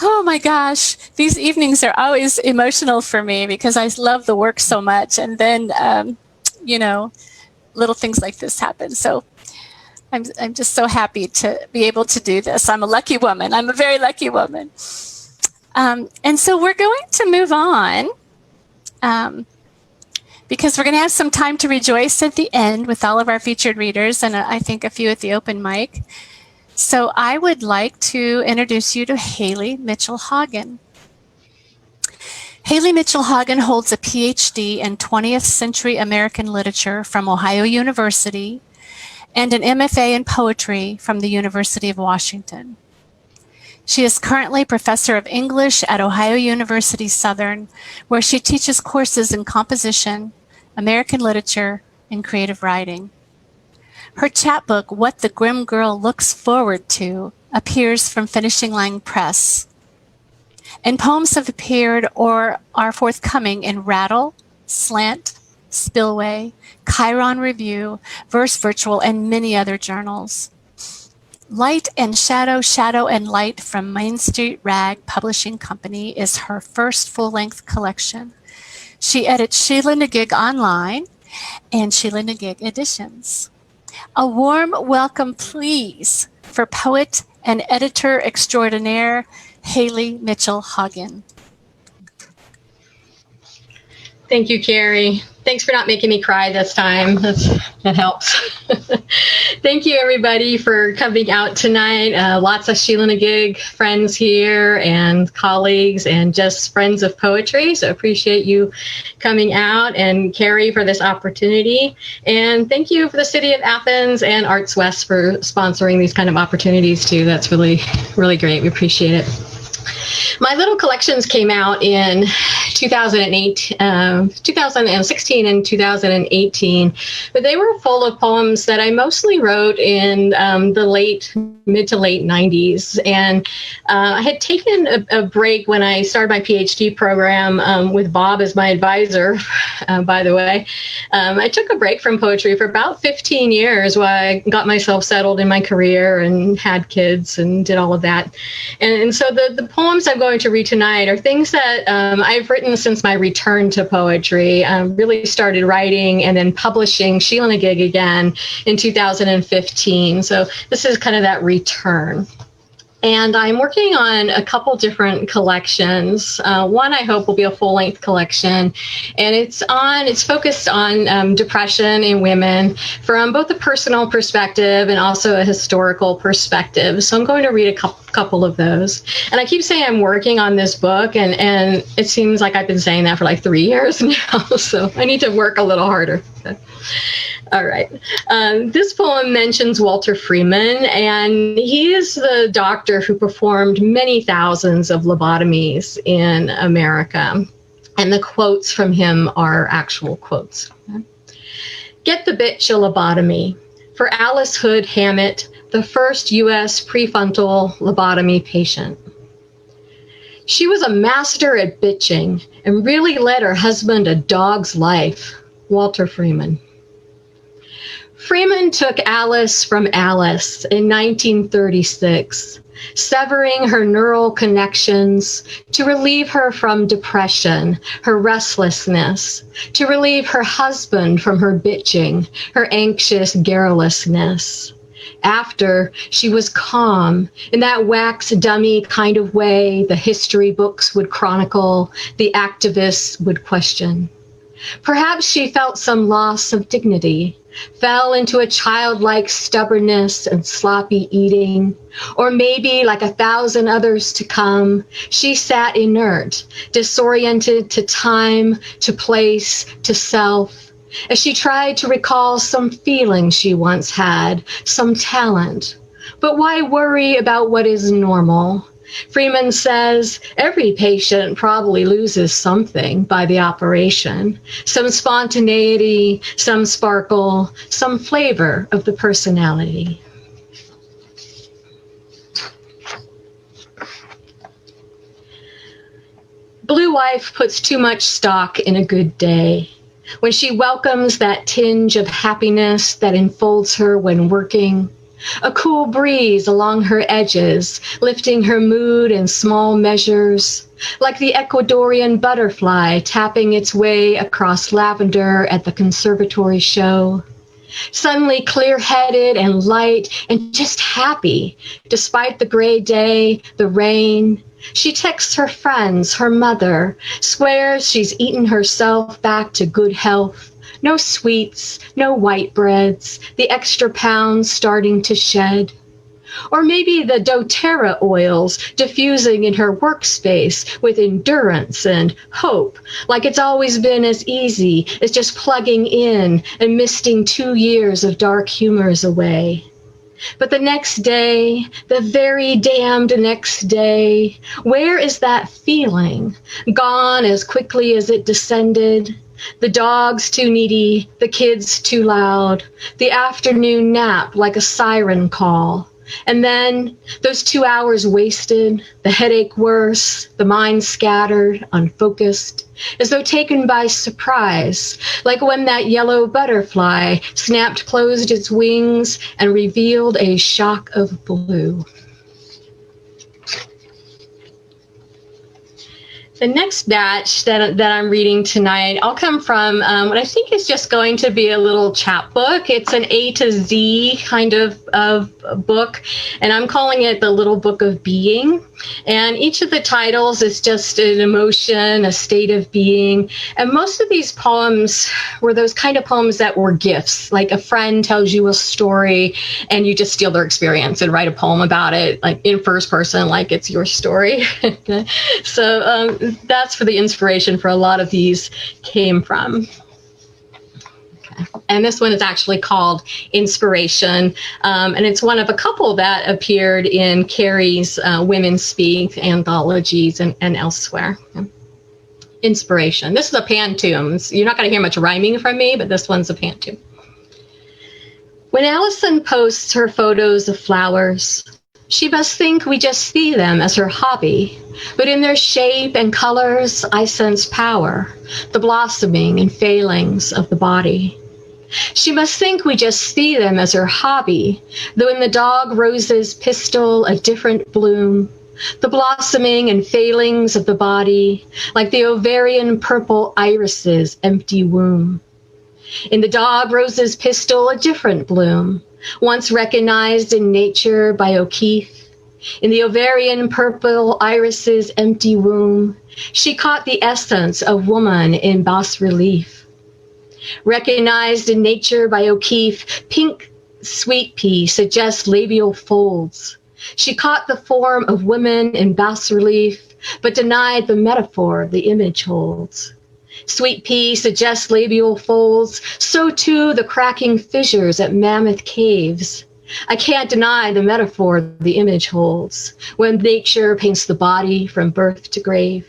Oh my gosh, these evenings are always emotional for me because I love the work so much, and then little things like this happen. So I'm just so happy to be able to do this. I'm a lucky woman. I'm a very lucky woman. And so we're going to move on because we're going to have some time to rejoice at the end with all of our featured readers, and I think a few at the open mic. So I would like to introduce you to Haley Mitchell-Hagen. Haley Mitchell-Hagen holds a PhD in 20th century American literature from Ohio University and an MFA in poetry from the University of Washington. She is currently professor of English at Ohio University Southern, where she teaches courses in composition, American literature, and creative writing. Her chapbook, What the Grim Girl Looks Forward to, appears from Finishing Line Press. And poems have appeared or are forthcoming in Rattle, Slant, Spillway, Chiron Review, Verse Virtual, and many other journals. Light and Shadow, Shadow and Light from Main Street Rag Publishing Company is her first full-length collection. She edits Sheila Nagig Online and Sheila Nagig Editions. A warm welcome, please, for poet and editor extraordinaire, Haley Mitchell-Hagen. Thank you, Carrie. Thanks for not making me cry this time. That helps. Thank you, everybody, for coming out tonight. Lots of Sheila Nagig friends here and colleagues and just friends of poetry. So appreciate you coming out, and Carrie for this opportunity. And thank you for the City of Athens and Arts West for sponsoring these kind of opportunities too. That's really, really great. We appreciate it. My little collections came out in 2016 and 2018, but they were full of poems that I mostly wrote in the mid to late 90s. And I had taken a break when I started my PhD program with Bob as my advisor, by the way. I took a break from poetry for about 15 years while I got myself settled in my career and had kids and did all of that. And so the poems I'm going to read tonight are things that I've written since my return to poetry. I really started writing and then publishing Sheila Nagig again in 2015. So this is kind of that return. And I'm working on a couple different collections. One I hope will be a full-length collection, and it's focused on depression in women from both a personal perspective and also a historical perspective. So I'm going to read a couple of those. And I keep saying I'm working on this book, and it seems like I've been saying that for like 3 years now. So I need to work a little harder. All right. This poem mentions Walter Freeman, and he is the doctor who performed many thousands of lobotomies in America. And the quotes from him are actual quotes. Get the bitch a lobotomy. For Alice Hood Hammett, the first U.S. prefrontal lobotomy patient. She was a master at bitching and really led her husband a dog's life. Walter Freeman. Freeman took Alice from Alice in 1936, severing her neural connections to relieve her from depression, her restlessness, to relieve her husband from her bitching, her anxious garrulousness. After, she was calm in that wax dummy kind of way the history books would chronicle, the activists would question. Perhaps she felt some loss of dignity, fell into a childlike stubbornness and sloppy eating, or maybe, like 1,000 others to come, she sat inert, disoriented to time, to place, to self, as she tried to recall some feeling she once had, some talent. But why worry about what is normal? Freeman says every patient probably loses something by the operation, some spontaneity, some sparkle, some flavor of the personality. Blue Wife puts too much stock in a good day. When she welcomes that tinge of happiness that enfolds her when working, a cool breeze along her edges, lifting her mood in small measures, like the Ecuadorian butterfly tapping its way across lavender at the conservatory show. Suddenly clear-headed and light and just happy, despite the gray day, the rain. She texts her friends, her mother, swears she's eaten herself back to good health. No sweets, no white breads, the extra pounds starting to shed. Or maybe the doTERRA oils diffusing in her workspace with endurance and hope, like it's always been as easy as just plugging in and misting 2 years of dark humors away. But the next day, the very damned next day, where is that feeling? Gone as quickly as it descended. The dogs too needy, the kids too loud, the afternoon nap like a siren call. And then those 2 hours wasted, the headache worse, the mind scattered, unfocused, as though taken by surprise, like when that yellow butterfly snapped closed its wings and revealed a shock of blue. The next batch that I'm reading tonight, I'll come from what I think is just going to be a little chapbook. It's an A to Z kind of book, and I'm calling it the Little Book of Being. And each of the titles is just an emotion, a state of being. And most of these poems were those kind of poems that were gifts, like a friend tells you a story and you just steal their experience and write a poem about it, like in first person, like it's your story. So that's where the inspiration for a lot of these came from. And this one is actually called Inspiration, and it's one of a couple that appeared in Carrie's Women Speak anthologies and elsewhere. Inspiration. This is a pantoum. You're not going to hear much rhyming from me, but this one's a pantoum. When Allison posts her photos of flowers, she must think we just see them as her hobby, but in their shape and colors, I sense power, the blossoming and failings of the body. She must think we just see them as her hobby, though in the dog Rose's pistil a different bloom, the blossoming and failings of the body, like the ovarian purple iris's empty womb. In the dog Rose's pistil a different bloom, once recognized in nature by O'Keeffe. In the ovarian purple iris's empty womb, she caught the essence of woman in bas-relief. Recognized in nature by O'Keeffe, pink sweet pea suggests labial folds. She caught the form of women in bas-relief, but denied the metaphor the image holds. Sweet pea suggests labial folds, so too the cracking fissures at mammoth caves. I can't deny the metaphor the image holds, when nature paints the body from birth to grave.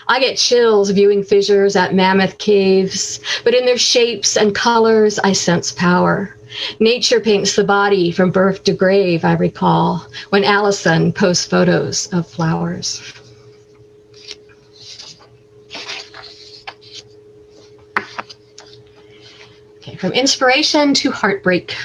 I get chills viewing fissures at mammoth caves, but in their shapes and colors I sense power. Nature paints the body from birth to grave, I recall, when Allison posts photos of flowers. Okay, from inspiration to heartbreak.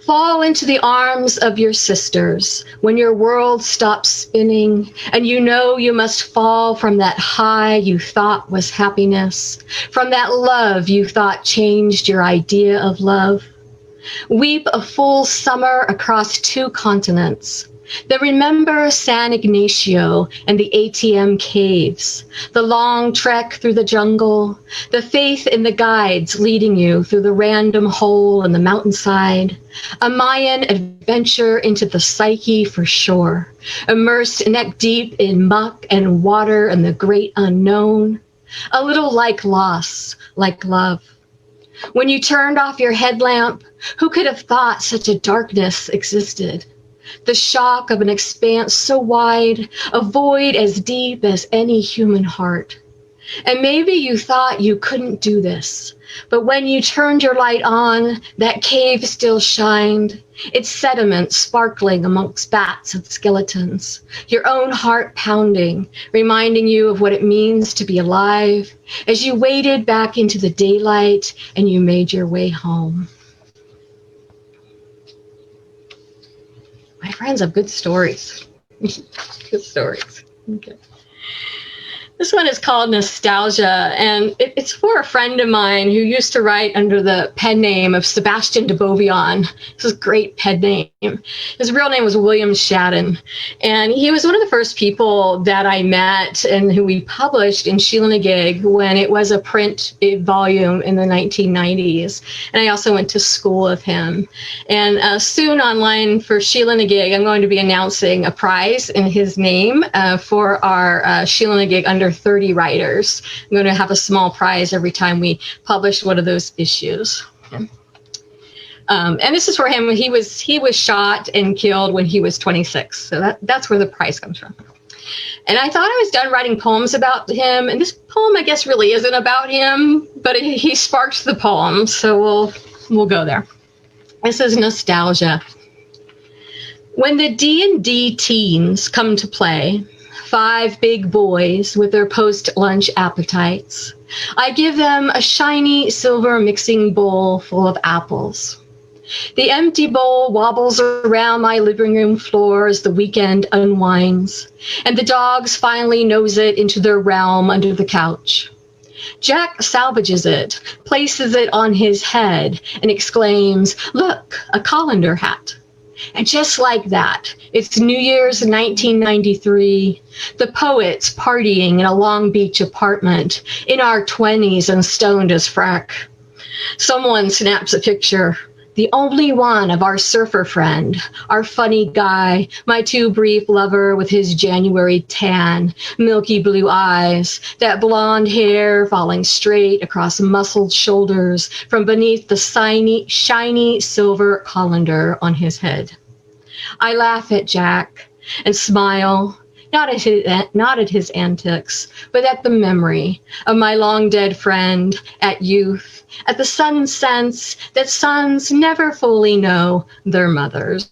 Fall into the arms of your sisters when your world stops spinning and you know you must fall from that high you thought was happiness, from that love you thought changed your idea of love. Weep a full summer across 2 continents. Then remember San Ignacio and the ATM caves, the long trek through the jungle, the faith in the guides leading you through the random hole in the mountainside, a Mayan adventure into the psyche for sure, immersed neck deep in muck and water and the great unknown, a little like loss, like love. When you turned off your headlamp, who could have thought such a darkness existed? The shock of an expanse so wide, a void as deep as any human heart. And maybe you thought you couldn't do this, but when you turned your light on, that cave still shined, its sediment sparkling amongst bats and skeletons, your own heart pounding, reminding you of what it means to be alive, as you waded back into the daylight and you made your way home. My friends have good stories. Good stories. Okay. This one is called Nostalgia, and it's for a friend of mine who used to write under the pen name of Sebastian de Beauvion. This is a great pen name. His real name was William Shadden, and he was one of the first people that I met and who we published in Sheila-na-Gig when it was a print volume in the 1990s. And I also went to school with him. And soon online for Sheila-na-Gig, I'm going to be announcing a prize in his name for our Sheila-na-Gig under 30 writers. I'm going to have a small prize every time we publish one of those issues. And this is for him. He was shot and killed when he was 26. So that's where the prize comes from. And I thought I was done writing poems about him. And this poem, I guess, really isn't about him, but he sparked the poem. So we'll go there. This is Nostalgia. When the D&D teens come to play, 5 big boys with their post-lunch appetites, I give them a shiny silver mixing bowl full of apples. The empty bowl wobbles around my living room floor as the weekend unwinds, and the dogs finally nose it into their realm under the couch. Jack salvages it, places it on his head, and exclaims, "Look, a colander hat." And just like that, it's New Year's 1993, the poets partying in a Long Beach apartment, in our 20s and stoned as frack. Someone snaps a picture, the only one of our surfer friend, our funny guy, my too brief lover with his January tan, milky blue eyes, that blonde hair falling straight across muscled shoulders from beneath the shiny silver colander on his head. I laugh at Jack and smile, not at his antics, but at the memory of my long-dead friend, at youth, at the sudden sense that sons never fully know their mothers.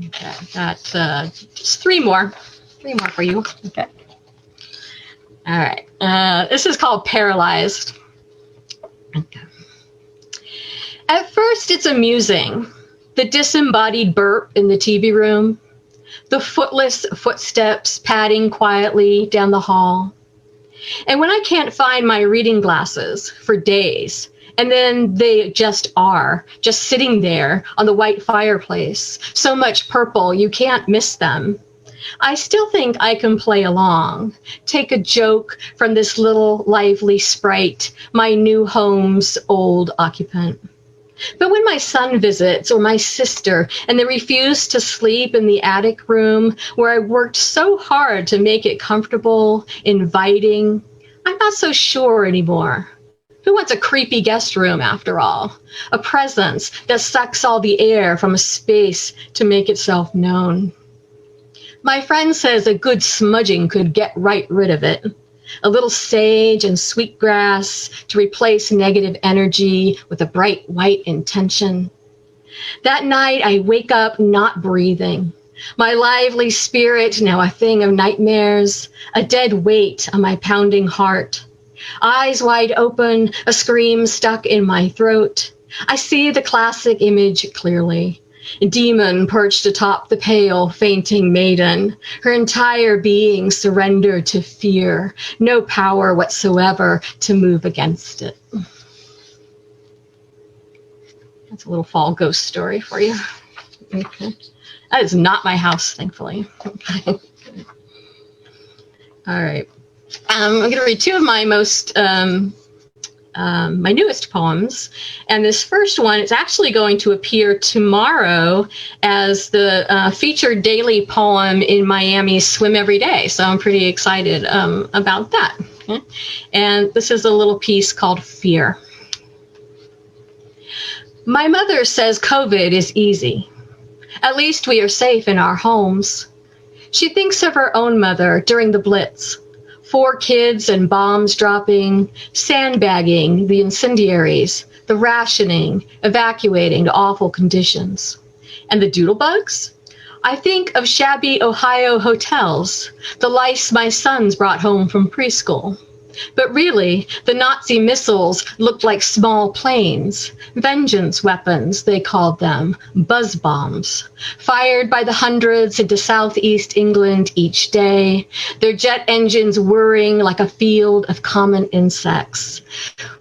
Okay, that's just 3 more. 3 more for you. Okay. All right. This is called Paralyzed. Okay. At first, it's amusing. The disembodied burp in the TV room, the footless footsteps padding quietly down the hall. And when I can't find my reading glasses for days, and then they just are, just sitting there on the white fireplace, so much purple you can't miss them, I still think I can play along, take a joke from this little lively sprite, my new home's old occupant. But when my son visits or my sister and they refuse to sleep in the attic room where I worked so hard to make it comfortable, inviting, I'm not so sure anymore. Who wants a creepy guest room after all? A presence that sucks all the air from a space to make itself known. My friend says a good smudging could get right rid of it. A little sage and sweetgrass to replace negative energy with a bright white intention. That night I wake up not breathing. My lively spirit now a thing of nightmares, a dead weight on my pounding heart. Eyes wide open, a scream stuck in my throat. I see the classic image clearly. Demon perched atop the pale, fainting maiden, her entire being surrendered to fear, no power whatsoever to move against it. That's a little fall ghost story for you. Okay. That is not my house, thankfully. Okay. All right. I'm going to read two of my my newest poems. And this first one is actually going to appear tomorrow as the featured daily poem in Miami's Swim Every Day. So I'm pretty excited about that. Okay. And this is a little piece called Fear. My mother says COVID is easy. At least we are safe in our homes. She thinks of her own mother during the Blitz. 4 kids and bombs dropping, sandbagging the incendiaries, the rationing, evacuating to awful conditions. And the doodlebugs? I think of shabby Ohio hotels, the lice my sons brought home from preschool. But really, the Nazi missiles looked like small planes, vengeance weapons, they called them, buzz bombs, fired by the hundreds into southeast England each day, their jet engines whirring like a field of common insects.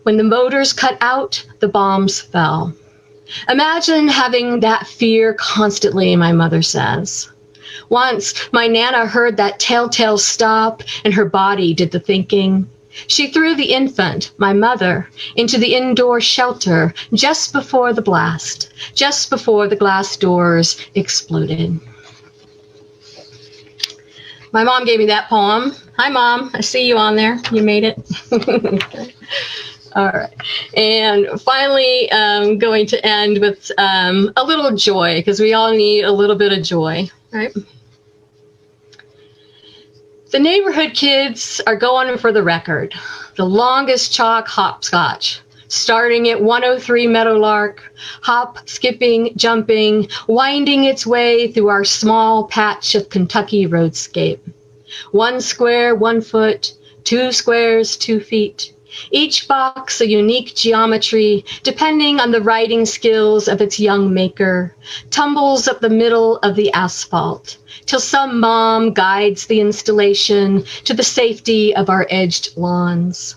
When the motors cut out, the bombs fell. Imagine having that fear constantly, my mother says. Once, my Nana heard that telltale stop, and her body did the thinking. She threw the infant, my mother, into the indoor shelter just before the blast, just before the glass doors exploded. My mom gave me that poem. Hi, Mom. I see you on there. You made it. All right. And finally, I'm going to end with a little joy, because we all need a little bit of joy, right? The neighborhood kids are going for the record. The longest chalk hopscotch, starting at 103 Meadowlark, hop, skipping, jumping, winding its way through our small patch of Kentucky roadscape. 1 square, 1 foot, 2 squares, 2 feet. Each box a unique geometry, depending on the writing skills of its young maker, tumbles up the middle of the asphalt, till some mom guides the installation to the safety of our edged lawns.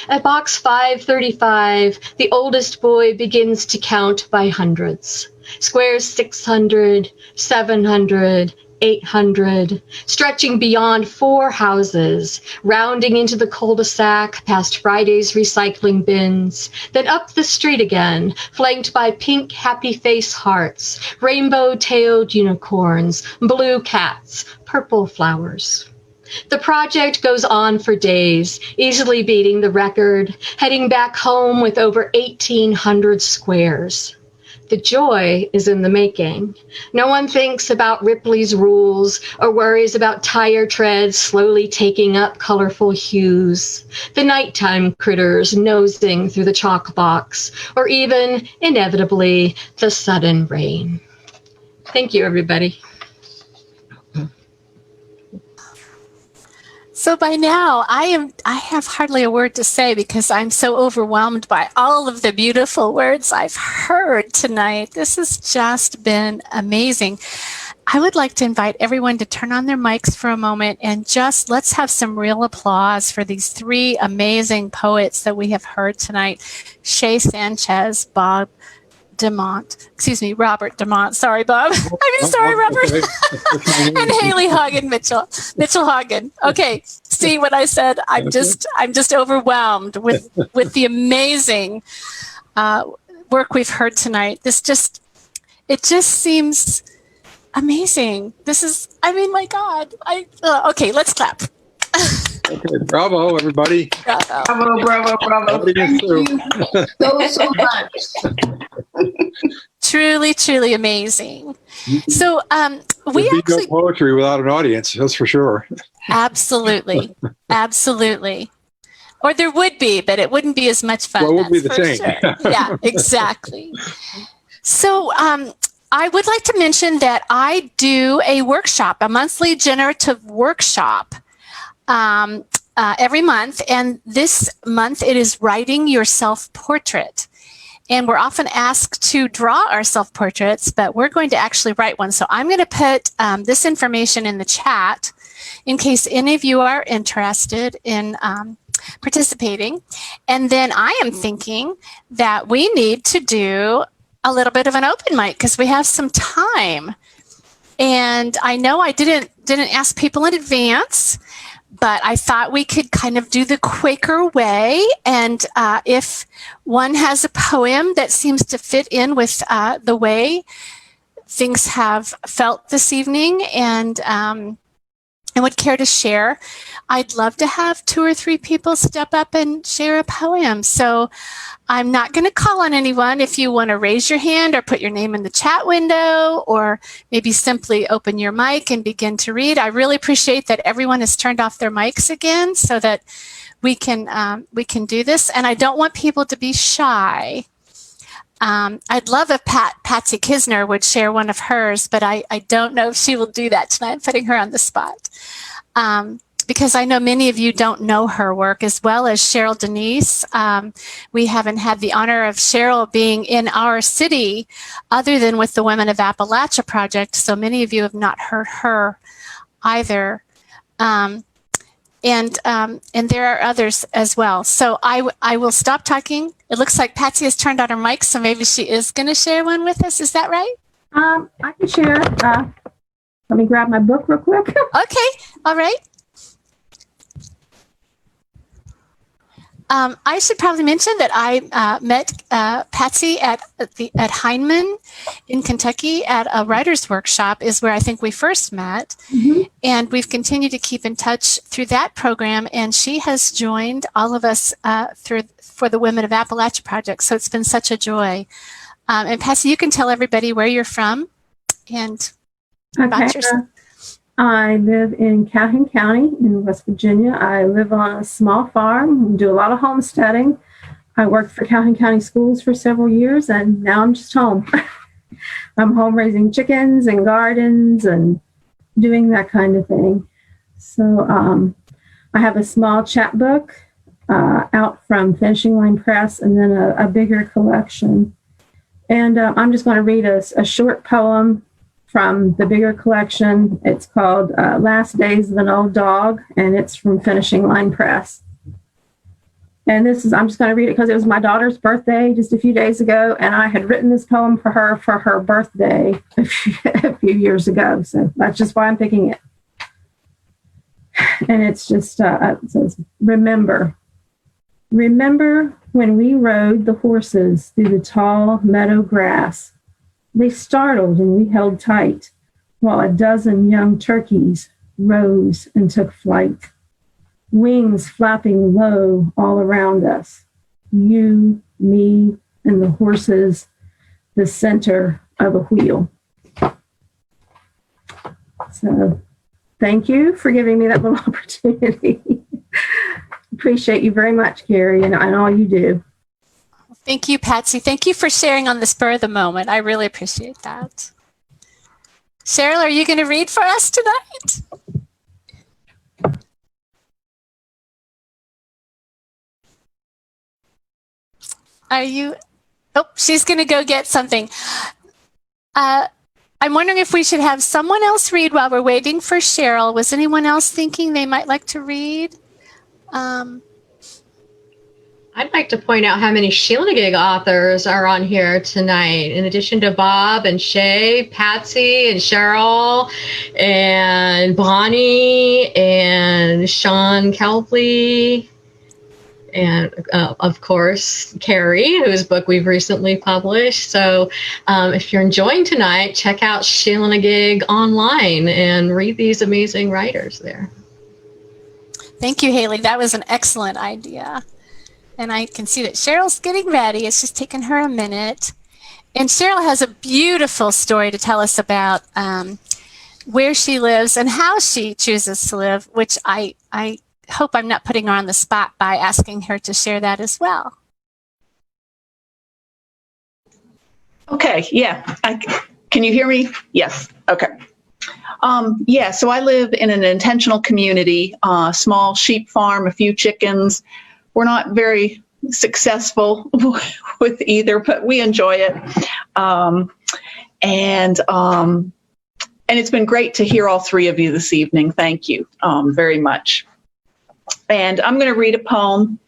At box 535, the oldest boy begins to count by hundreds. Squares 600, 700, 800, stretching beyond 4 houses, rounding into the cul-de-sac past Friday's recycling bins, then up the street again, flanked by pink happy face hearts, rainbow-tailed unicorns, blue cats, purple flowers. The project goes on for days, easily beating the record, heading back home with over 1,800 squares. The joy is in the making. No one thinks about Ripley's rules or worries about tire treads slowly taking up colorful hues, the nighttime critters nosing through the chalk box, or even, inevitably, the sudden rain. Thank you, everybody. So by now, I have hardly a word to say because I'm so overwhelmed by all of the beautiful words I've heard tonight. This has just been amazing. I would like to invite everyone to turn on their mics for a moment and just let's have some real applause for these 3 amazing poets that we have heard tonight. Shay Sanchez, Robert Demont. Sorry, Bob. Sorry, Robert. And Haley Hagen Mitchell Hagen. Okay. See what I said? I'm just overwhelmed with the amazing work we've heard tonight. It just seems amazing. My God. Okay, let's clap. Okay, bravo, everybody. Bravo. Bravo, bravo, bravo. Thank you so much. Truly, truly amazing. So we There'd be actually no poetry without an audience, that's for sure. absolutely, absolutely. Or there would be, but it wouldn't be as much fun. Well, it wouldn't be the that's for same. Sure. Yeah, exactly. So I would like to mention that I do a workshop, a monthly generative workshop every month. And this month it is writing your self-portrait. And we're often asked to draw our self-portraits, but we're going to actually write one. So I'm going to put this information in the chat in case any of you are interested in participating. And then I am thinking that we need to do a little bit of an open mic because we have some time. And I know I didn't ask people in advance, but I thought we could kind of do the Quaker way. And if one has a poem that seems to fit in with the way things have felt this evening and would care to share, I'd love to have 2 or 3 people step up and share a poem. So I'm not going to call on anyone. If you want to raise your hand or put your name in the chat window or maybe simply open your mic and begin to read. I really appreciate that everyone has turned off their mics again so that we can do this. And I don't want people to be shy. I'd love if Patsy Kisner would share one of hers, but I don't know if she will do that tonight. I'm putting her on the spot. Because I know many of you don't know her work, as well as Cheryl Denise. We haven't had the honor of Cheryl being in our city other than with the Women of Appalachia Project, so many of you have not heard her either. And there are others as well. So I will stop talking. It looks like Patsy has turned on her mic, so maybe she is going to share one with us. Is that right? I can share. Let me grab my book real quick. Okay. All right. I should probably mention that I met Patsy at Heinemann in Kentucky at a writer's workshop is where I think we first met. Mm-hmm. And we've continued to keep in touch through that program. And she has joined all of us for the Women of Appalachia Project. So it's been such a joy. And Patsy, you can tell everybody where you're from and about yourself. I live in Calhoun County in West Virginia. I live on a small farm, do a lot of homesteading. I worked for Calhoun County Schools for several years, and now I'm just home. I'm home raising chickens and gardens and doing that kind of thing. So I have a small chapbook out from Finishing Line Press and then a bigger collection. And I'm just going to read a short poem from the bigger collection. It's called Last Days of an Old Dog, and it's from Finishing Line Press. And I'm just going to read it because it was my daughter's birthday just a few days ago, and I had written this poem for her birthday a few years ago. So that's just why I'm picking it. And it's just, it says, Remember when we rode the horses through the tall meadow grass. They startled and we held tight while a dozen young turkeys rose and took flight. Wings flapping low all around us. You, me, and the horses, the center of a wheel. So thank you for giving me that little opportunity. Appreciate you very much, Carrie, and all you do. Thank you, Patsy. Thank you for sharing on the spur of the moment. I really appreciate that. Cheryl, are you going to read for us tonight? Are you? Oh, she's going to go get something. I'm wondering if we should have someone else read while we're waiting for Cheryl. Was anyone else thinking they might like to read? I'd like to point out how many Sheila-na-gig authors are on here tonight. In addition to Bob and Shay, Patsy and Cheryl and Bonnie and Sean Kelpley and of course, Carrie, whose book we've recently published. So if you're enjoying tonight, check out Sheila a Gig online and read these amazing writers there. Thank you, Haley. That was an excellent idea. And I can see that Cheryl's getting ready. It's just taken her a minute. And Cheryl has a beautiful story to tell us about where she lives and how she chooses to live, which I hope I'm not putting her on the spot by asking her to share that as well. Okay, yeah. Can you hear me? Yes. Okay. Yeah, so I live in an intentional community, small sheep farm, a few chickens. We're not very successful with either, but we enjoy it. And it's been great to hear all three of you this evening. Thank you very much. And I'm going to read a poem.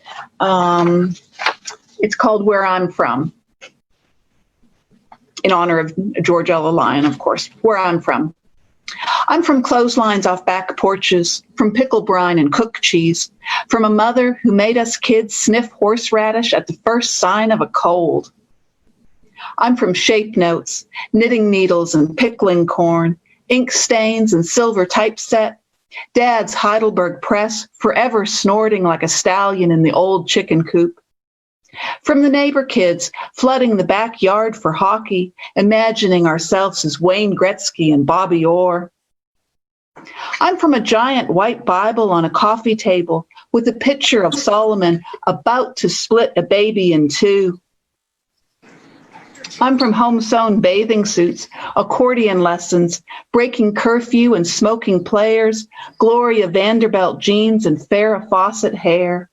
It's called Where I'm From, in honor of George Ella Lyon, of course. Where I'm from. I'm from clotheslines off back porches, from pickle brine and cooked cheese, from a mother who made us kids sniff horseradish at the first sign of a cold. I'm from shape notes, knitting needles and pickling corn, ink stains and silver typeset, Dad's Heidelberg press forever snorting like a stallion in the old chicken coop. From the neighbor kids flooding the backyard for hockey, imagining ourselves as Wayne Gretzky and Bobby Orr. I'm from a giant white Bible on a coffee table with a picture of Solomon about to split a baby in two. I'm from home-sewn bathing suits, accordion lessons, breaking curfew and smoking players, Gloria Vanderbilt jeans and Farrah Fawcett hair.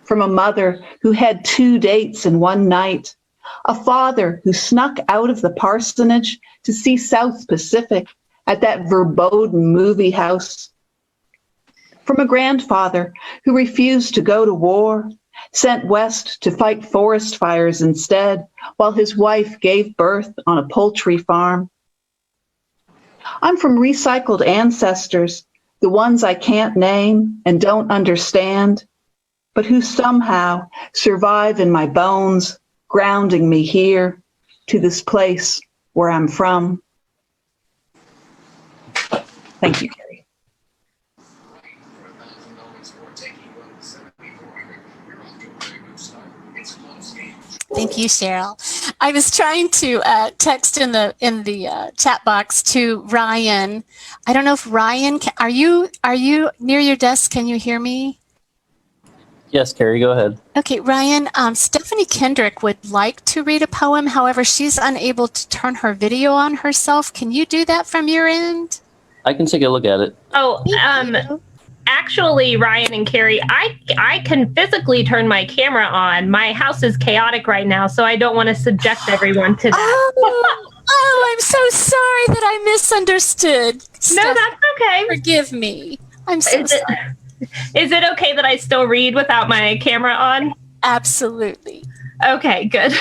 From a mother who had 2 dates in one night, a father who snuck out of the parsonage to see South Pacific at that verboten movie house. From a grandfather who refused to go to war, sent west to fight forest fires instead, while his wife gave birth on a poultry farm. I'm from recycled ancestors, the ones I can't name and don't understand, but who somehow survive in my bones, grounding me here to this place where I'm from. Thank you, Carrie. Thank you, Cheryl. I was trying to text in the chat box to Ryan. I don't know if Ryan, are you near your desk? Can you hear me? Yes, Carrie, go ahead. Okay, Ryan, Stephanie Kendrick would like to read a poem. However, she's unable to turn her video on herself. Can you do that from your end? I can take a look at it. Oh, actually, Ryan and Carrie, I can physically turn my camera on. My house is chaotic right now, so I don't want to subject everyone to that. Oh, I'm so sorry that I misunderstood. No, that's okay. Forgive me. I'm so sorry. Is it okay that I still read without my camera on? Absolutely. Okay, good.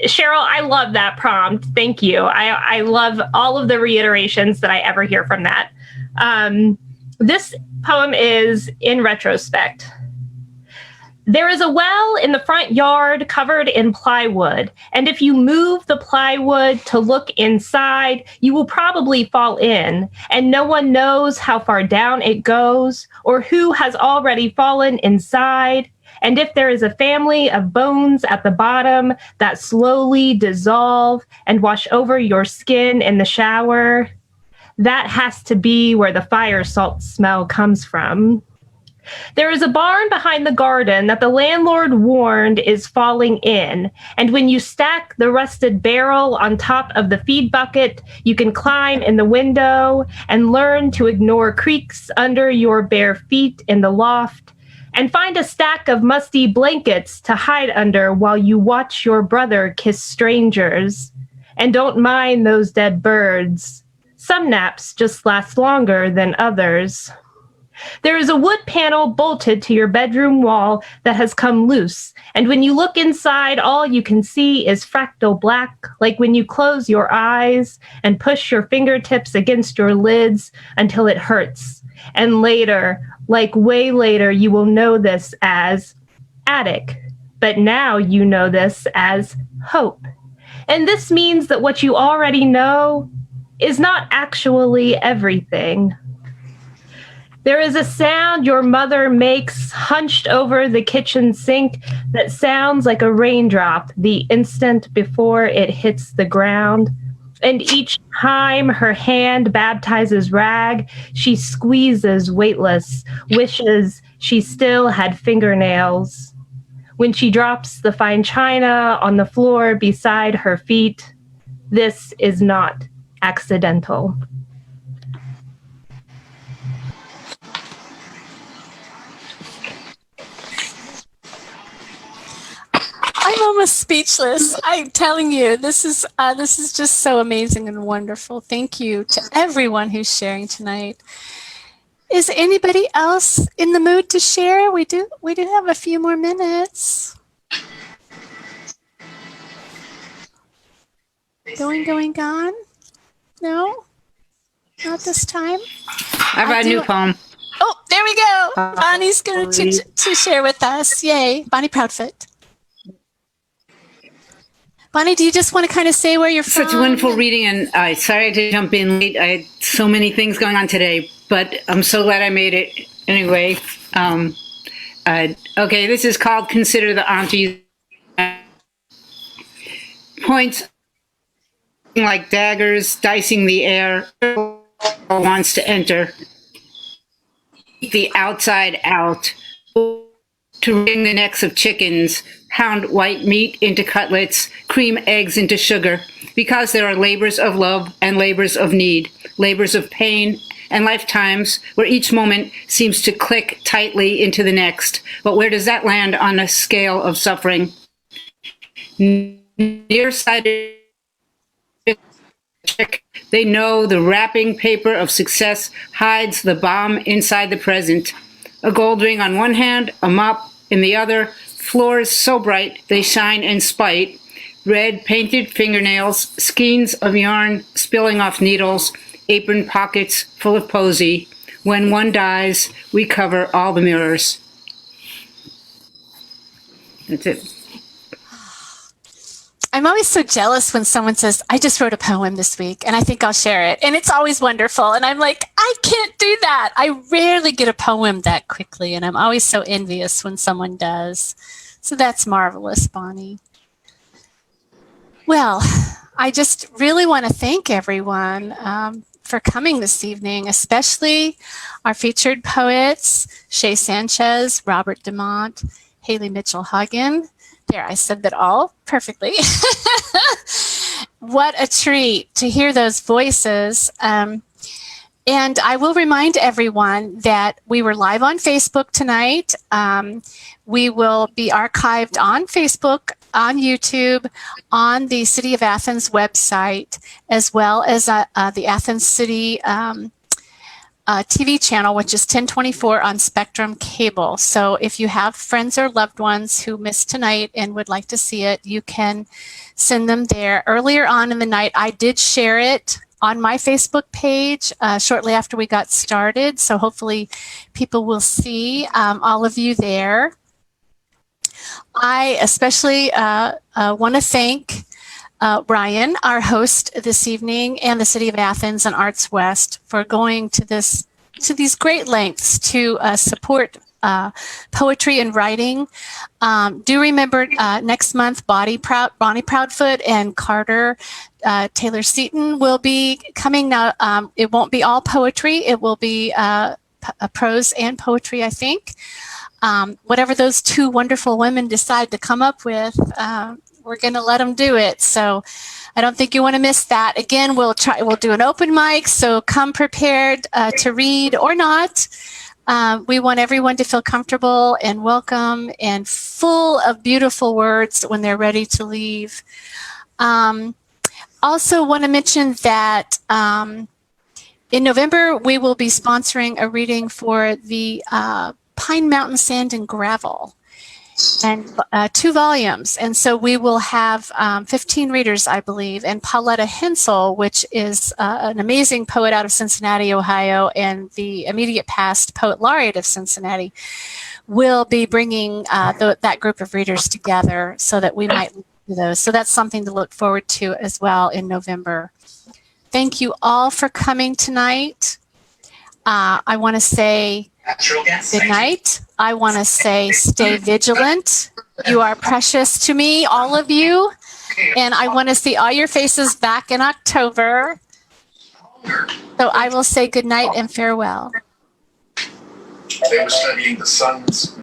Cheryl, I love that prompt. Thank you. I love all of the reiterations that I ever hear from that. This poem is in retrospect. There is a well in the front yard covered in plywood, and if you move the plywood to look inside, you will probably fall in, and no one knows how far down it goes or who has already fallen inside. And if there is a family of bones at the bottom that slowly dissolve and wash over your skin in the shower, that has to be where the fire salt smell comes from. There is a barn behind the garden that the landlord warned is falling in, and when you stack the rusted barrel on top of the feed bucket, you can climb in the window and learn to ignore creaks under your bare feet in the loft, and find a stack of musty blankets to hide under while you watch your brother kiss strangers. And don't mind those dead birds. Some naps just last longer than others. There is a wood panel bolted to your bedroom wall that has come loose, and when you look inside, all you can see is fractal black, like when you close your eyes and push your fingertips against your lids until it hurts. And later, like way later, you will know this as attic. But now you know this as hope. And this means that what you already know is not actually everything. There is a sound your mother makes hunched over the kitchen sink that sounds like a raindrop the instant before it hits the ground. And each time her hand baptizes rag, she squeezes weightless, wishes she still had fingernails. When she drops the fine china on the floor beside her feet, this is not accidental. I'm almost speechless. I'm telling you, this is just so amazing and wonderful. Thank you to everyone who's sharing tonight. Is anybody else in the mood to share? We do have a few more minutes. Gone? No? Not this time? I've got a new poem. Oh, there we go. Bonnie's going to share with us. Yay. Bonnie Proudfoot. Bonnie, do you just want to kind of say where you're from? Such wonderful reading, and sorry to jump in late. I had so many things going on today, but I'm so glad I made it anyway. Okay, this is called Consider the Aunties. Points like daggers, dicing the air, wants to enter. The outside out, to wring the necks of chickens, pound white meat into cutlets, cream eggs into sugar, because there are labors of love and labors of need, labors of pain and lifetimes where each moment seems to click tightly into the next. But where does that land on a scale of suffering? Nearsighted, they know the wrapping paper of success hides the bomb inside the present. A gold ring on one hand, a mop in the other, floors so bright they shine in spite, red painted fingernails, skeins of yarn spilling off needles, apron pockets full of posy. When one dies, we cover all the mirrors. That's it. I'm always so jealous when someone says, I just wrote a poem this week and I think I'll share it. And it's always wonderful. And I'm like, I can't do that. I rarely get a poem that quickly. And I'm always so envious when someone does. So that's marvelous, Bonnie. Well, I just really want to thank everyone for coming this evening, especially our featured poets, Shay Sanchez, Robert Dumont, Haley Mitchell-Hagen. There, I said that all perfectly. What a treat to hear those voices. And I will remind everyone that we were live on Facebook tonight. We will be archived on Facebook, on YouTube, on the City of Athens website, as well as the Athens City TV channel, which is 1024 on Spectrum Cable. So if you have friends or loved ones who missed tonight and would like to see it, you can send them there. Earlier on in the night, I did share it on my Facebook page shortly after we got started. So hopefully people will see all of you there. I especially want to thank Ryan, our host this evening, and the City of Athens and Arts West for going to these great lengths to support poetry and writing. Do remember next month, Bonnie Proudfoot and Carter Taylor Seaton will be coming. Now, it won't be all poetry. It will be prose and poetry, I think. Whatever those two wonderful women decide to come up with, we're going to let them do it. So I don't think you want to miss that. Again, we'll do an open mic, so come prepared to read or not. We want everyone to feel comfortable and welcome and full of beautiful words when they're ready to leave. Also want to mention that in November, we will be sponsoring a reading for the Pine Mountain Sand and Gravel. and 2 volumes. And so we will have 15 readers, I believe. And Pauletta Hensel, which is an amazing poet out of Cincinnati, Ohio, and the immediate past poet laureate of Cincinnati, will be bringing that group of readers together so that we might listen to those. So that's something to look forward to as well in November. Thank you all for coming tonight. I want to say good night. I want to say stay vigilant. You are precious to me, all of you. And I want to see all your faces back in October. So I will say good night and farewell. They were studying the sun's